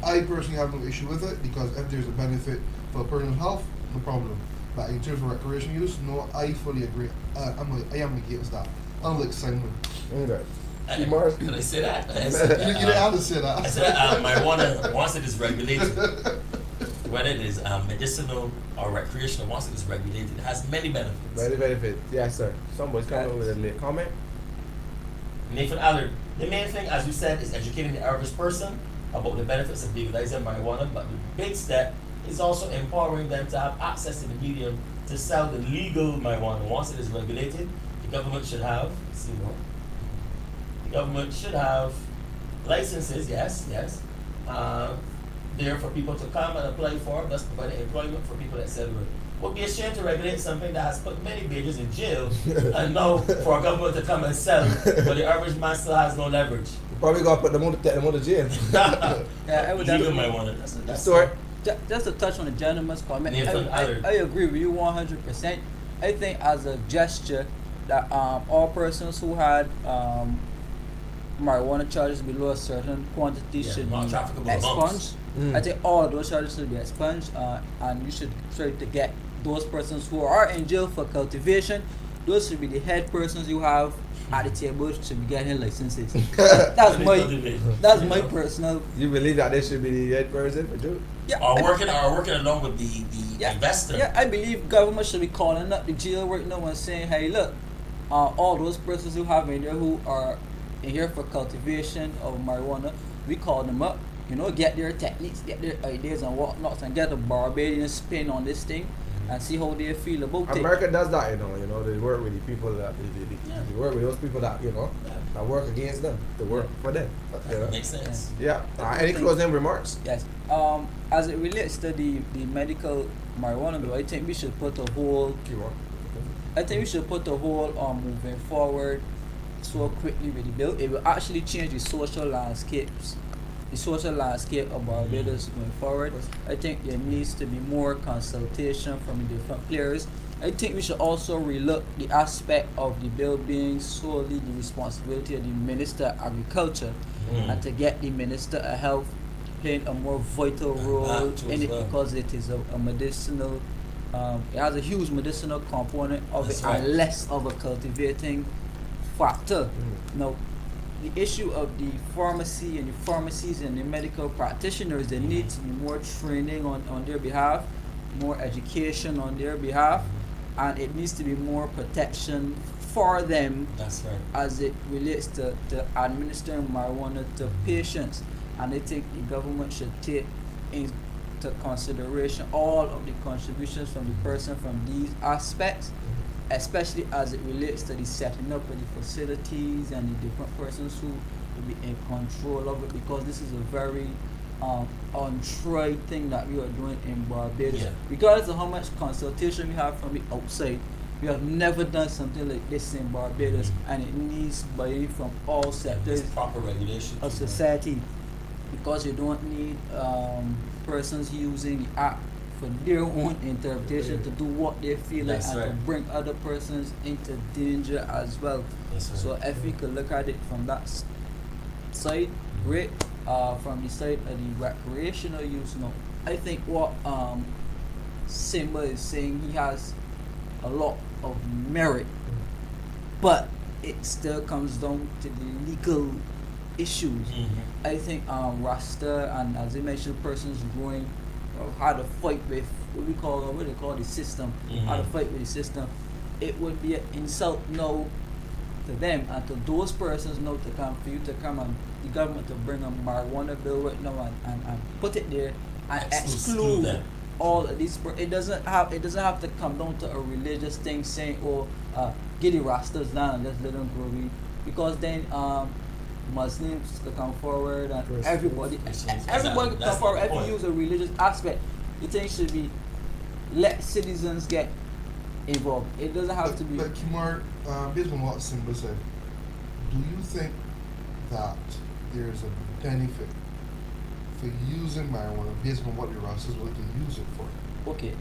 I personally have no issue with it because if there's a benefit for personal health, no problem. But in terms of recreation use, no, I fully agree. I am against that. Unlike Simon. Okay. Did I say that? I said You didn't have to say that. I said marijuana, once it is regulated, whether it is medicinal or recreational, once it is regulated, it has many benefits. Many benefits. Yes, sir. Somebody's coming with a late comment. Nathan Allard. The main thing, as you said, is educating the average person about the benefits of legalizing marijuana, but the big step is also empowering them to have access to the medium to sell the legal marijuana. Once it is regulated, the government should have, the government should have licenses, yes, there for people to come and apply for, thus providing employment for people that sell it. Would be ashamed to regulate something that has put many babies in jail and now for a government to come and sell, but the average man still has no leverage. Probably gotta put them on the jail. Yeah, I would Legal definitely. marijuana. That's So, Just to touch on the gentleman's comment, Nathan Allard. I agree with you 100%. I think as a gesture that all persons who had marijuana charges below a certain quantity should be non-trafficable expunged. Mm. I think all of those charges should be expunged, and you should try to get those persons who are in jail for cultivation. Those should be the head persons you have at the table should be getting licenses. That's my personal. you believe that they should be the head person for sure? Yeah, Or I- working along with the investor. Yeah, I believe government should be calling up the jail right now and saying, hey, look, all those persons who have in there who are in here for cultivation of marijuana, we call them up, get their techniques, get their ideas and whatnots, and get a Barbadian spin on this thing and see how they feel about it. America does that, they work with the people that they work with those people that that work against them, to work for them. Makes sense. Yeah. Any closing remarks? Yes. As it relates to the medical marijuana bill, I think we should put a whole moving forward so quickly with the bill. It will actually change the social landscape of Barbados going forward. I think there needs to be more consultation from the different players. I think we should also relook the aspect of the bill being solely the responsibility of the Minister of Agriculture, and to get the Minister of Health playing a more vital role in it, because it is a medicinal, it has a huge medicinal component of That's it, right. and less of a cultivating factor. Now, the issue of the pharmacy and the pharmacies and the medical practitioners, there needs to be more training on their behalf, more education on their behalf, and it needs to be more protection for them That's right. as it relates to administering marijuana to patients. And I think the government should take into consideration all of the contributions from the person from these aspects, especially as it relates to the setting up of the facilities and the different persons who will be in control of it, because this is a very untried thing that we are doing in Barbados. Yeah. Regardless of how much consultation we have from the outside, we have never done something like this in Barbados, and it needs buy-in from all sectors There's proper regulation. of society, because you don't need persons using the act for their own interpretation to do what they feel like, That's and to right. bring other persons into danger as well. That's right. So if we could look at it from that side, great. From the side of the recreational use, I think what Simba is saying, he has a lot of merit, but it still comes down to the legal issues. I think Rasta and, as I mentioned, persons growing how to fight with what they call the system, how to fight with the system. It would be an insult now to them and to those persons now to come for you to come and the government to bring a marijuana bill right now and put it there and exclude them. all of these. It doesn't have to come down to a religious thing saying, get the Rastas down and just let them grow weed, because then Muslims could come forward and everybody could come forward. If you use a religious aspect, the thing should be let citizens get involved. It doesn't have to be. But Kimar, based on what Simba said, do you think that there's a benefit for using marijuana based on what the Rastas want to use it for? Okay,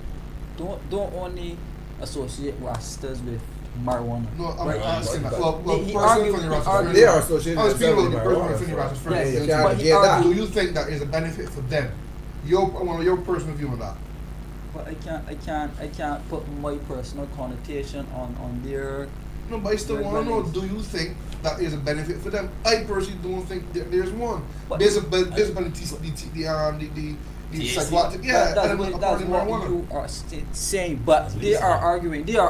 don't only associate Rastas with marijuana. No, I'm Right. asking that. But Well, he person argued- from the he Rastas. argued- They are associated I was with speaking about the marijuana, person from the Rastas so- first. Yes, you but can't he get that. argued- Do you think that is a benefit for them? Your personal view on that? But I can't put my personal connotation on their. No, but I still want to know, do you think that is a benefit for them? I personally don't think there's one. But- Based upon the THC. psychoactive, That's element what of marijuana. you are saying. But That's what they he's are saying.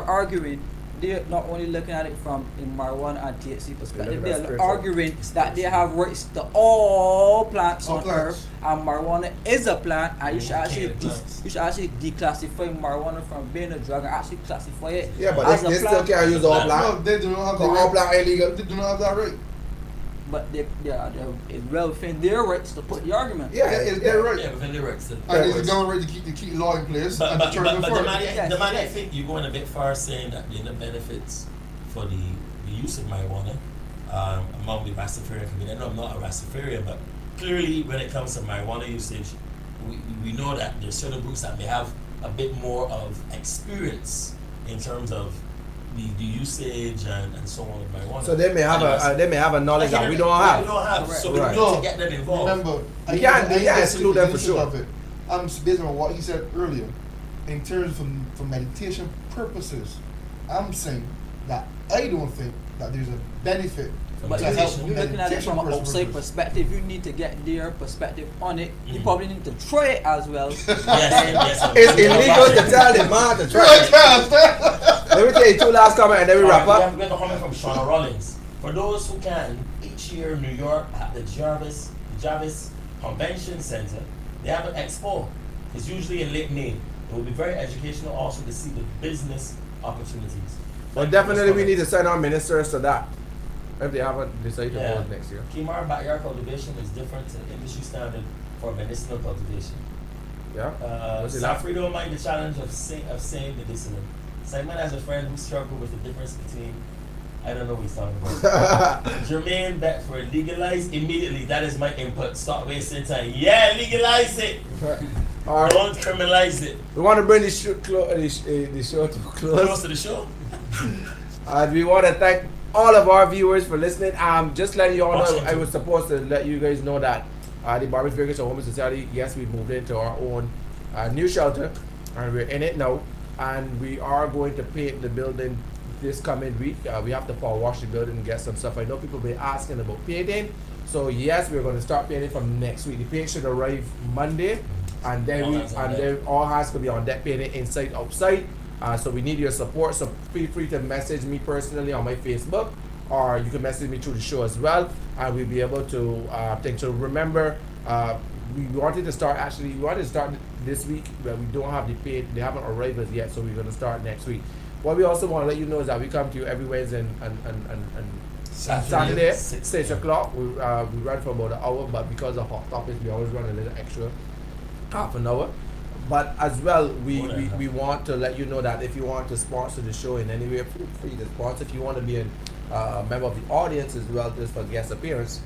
arguing they're not only looking at it from a marijuana and THC perspective, looking at they're spiritual. arguing that they have rights to all plants All on plants. earth, and marijuana is a plant, and you should actually plants. you should actually declassify marijuana from being a drug and actually classify it Yeah, but as they a still plant. can't use all Plant. black. No, they do not have So the all right. black illegal. They do not have that right. But they're it's well within their rights to put the argument. Yeah, It's their right. Yeah, within the works. And it's the government right to keep law in place But and but determine but, but for the it. man, Yes, the man, I yes. think you're going a bit far saying that there are no benefits for the use of marijuana among the Rastafarian community. I know I'm not a Rastafarian, but clearly when it comes to marijuana usage, we know that there's certain groups that may have a bit more of experience in terms of the usage and so on of marijuana. So they may have a knowledge that we don't We have. don't have. So we Right. need to get them involved. Remember, You can't exclude them for sure. Of it. Based on what he said earlier, in terms of for meditation purposes, I'm saying that I don't think that there's a benefit But to you're help looking at it meditation from an outside purposes. perspective. You need to get their perspective on it. You Mhm. probably need to try it as well. Yes, yes. It's illegal to tell the man to try. Let me tell you two last comments and then we wrap up. We have a comment from Shauna Rollins. For those who can, each year in New York at the Jarvis Convention Center, they have an expo. It's usually in late May. It will be very educational also to see the business opportunities. But definitely we need to send our ministers to that if they haven't decided to Yeah. hold next year. Kimar backyard cultivation is different to the industry standard for medicinal cultivation. Yeah. What's it like? Safri don't mind the challenge of saying medicinal. Simon has a friend who struggled with the difference between, I don't know what he's talking about. Jermaine Beckford, legalize immediately. That is my input. Stop wasting time. Yeah, legalize it. All right. Don't criminalize it. We want to bring the show to Close close. to the show. And we want to thank all of our viewers for listening. Just letting you all know, Washington. I was supposed to let you guys know that the Barbie Figures Home Society, yes, we moved into our own new shelter, and we're in it now. And we are going to paint the building this coming week. We have to power wash the building and get some stuff. I know people been asking about painting, so yes, we're going to start painting from next week. The paint should arrive Monday, and then all hands will be on deck painting inside, outside. So we need your support. So feel free to message me personally on my Facebook, or you can message me through the show as well, and we'll be able to think. So remember, we wanted to start this week, but we don't have the paint. They haven't arrived as yet, so we're going to start next week. What we also want to let you know is that we come to you every Wednesday and Saturday, 6 o'clock. We run for about an hour, but because of hot topics, we always run a little extra, half an hour. But as well, we want to let you know that if you want to sponsor the show in any way, feel free to sponsor. If you want to be a member of the audience as well, just for guest appearance,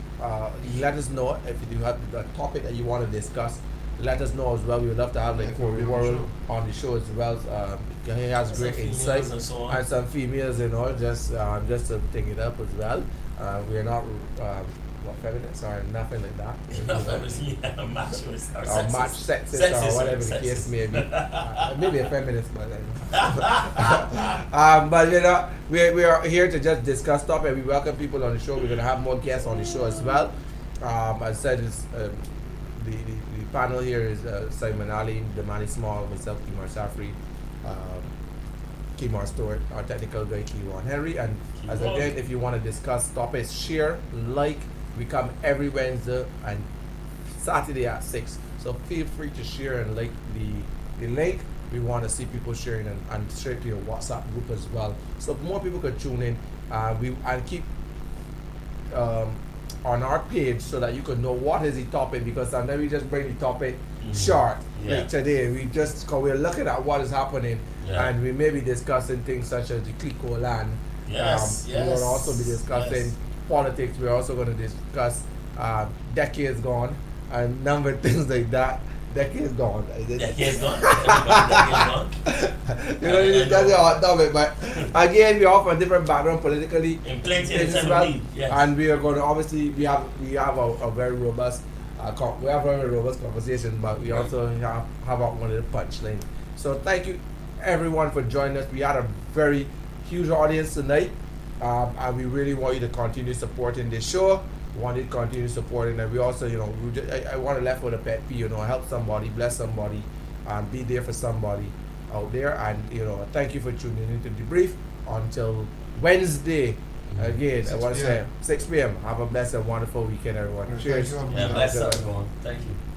let us know. If you do have a topic that you want to discuss, let us know as well. We would love to have like Corey Worrell on the show as well. He has great insight and so on. and some females, just to take it up as well. We are not feminists or nothing like that. Machist or Or match sexist or whatever the case may be. Maybe a feminist, but but we are here to just discuss topic. We welcome people on the show. We're gonna have more guests on the show as well. As I said, it's, the panel here is Simon Ali, Damani Small, myself, Kimar Safri, Kimar Stewart, our technical guy, Keywan Henry, and as again, if you want to discuss topics, share, like. We come every Wednesday and Saturday at 6. So feel free to share and like the link. We want to see people sharing and share to your WhatsApp group as well. So more people could tune in. And keep on our page so that you can know what is the topic, because sometimes we just bring the topic short. Yeah. Like today, cause we're looking at what is happening, and we may be discussing things such as the Clico land. We're going to also be discussing politics. We're also going to discuss decades gone and number of things like that. Decades gone. Decades gone. Decades gone. That's a hot topic, but again, we all from different background politically. In plenty of as time well. of need, yes. And we are going to obviously we have a very robust conversation, but we also have our one of the punchline. So thank you everyone for joining us. We had a very huge audience tonight, and we really want you to continue supporting this show. We want you to continue supporting, and we also, I want to left with a pet peeve, help somebody, bless somebody, and be there for somebody out there. And thank you for tuning in to DeBrief until Wednesday. Again, I 6 want to say p.m. 6 p.m. Have a blessed and wonderful weekend, everyone. Thank Cheers. you. Yeah, bless Good. up, everyone. Thank you.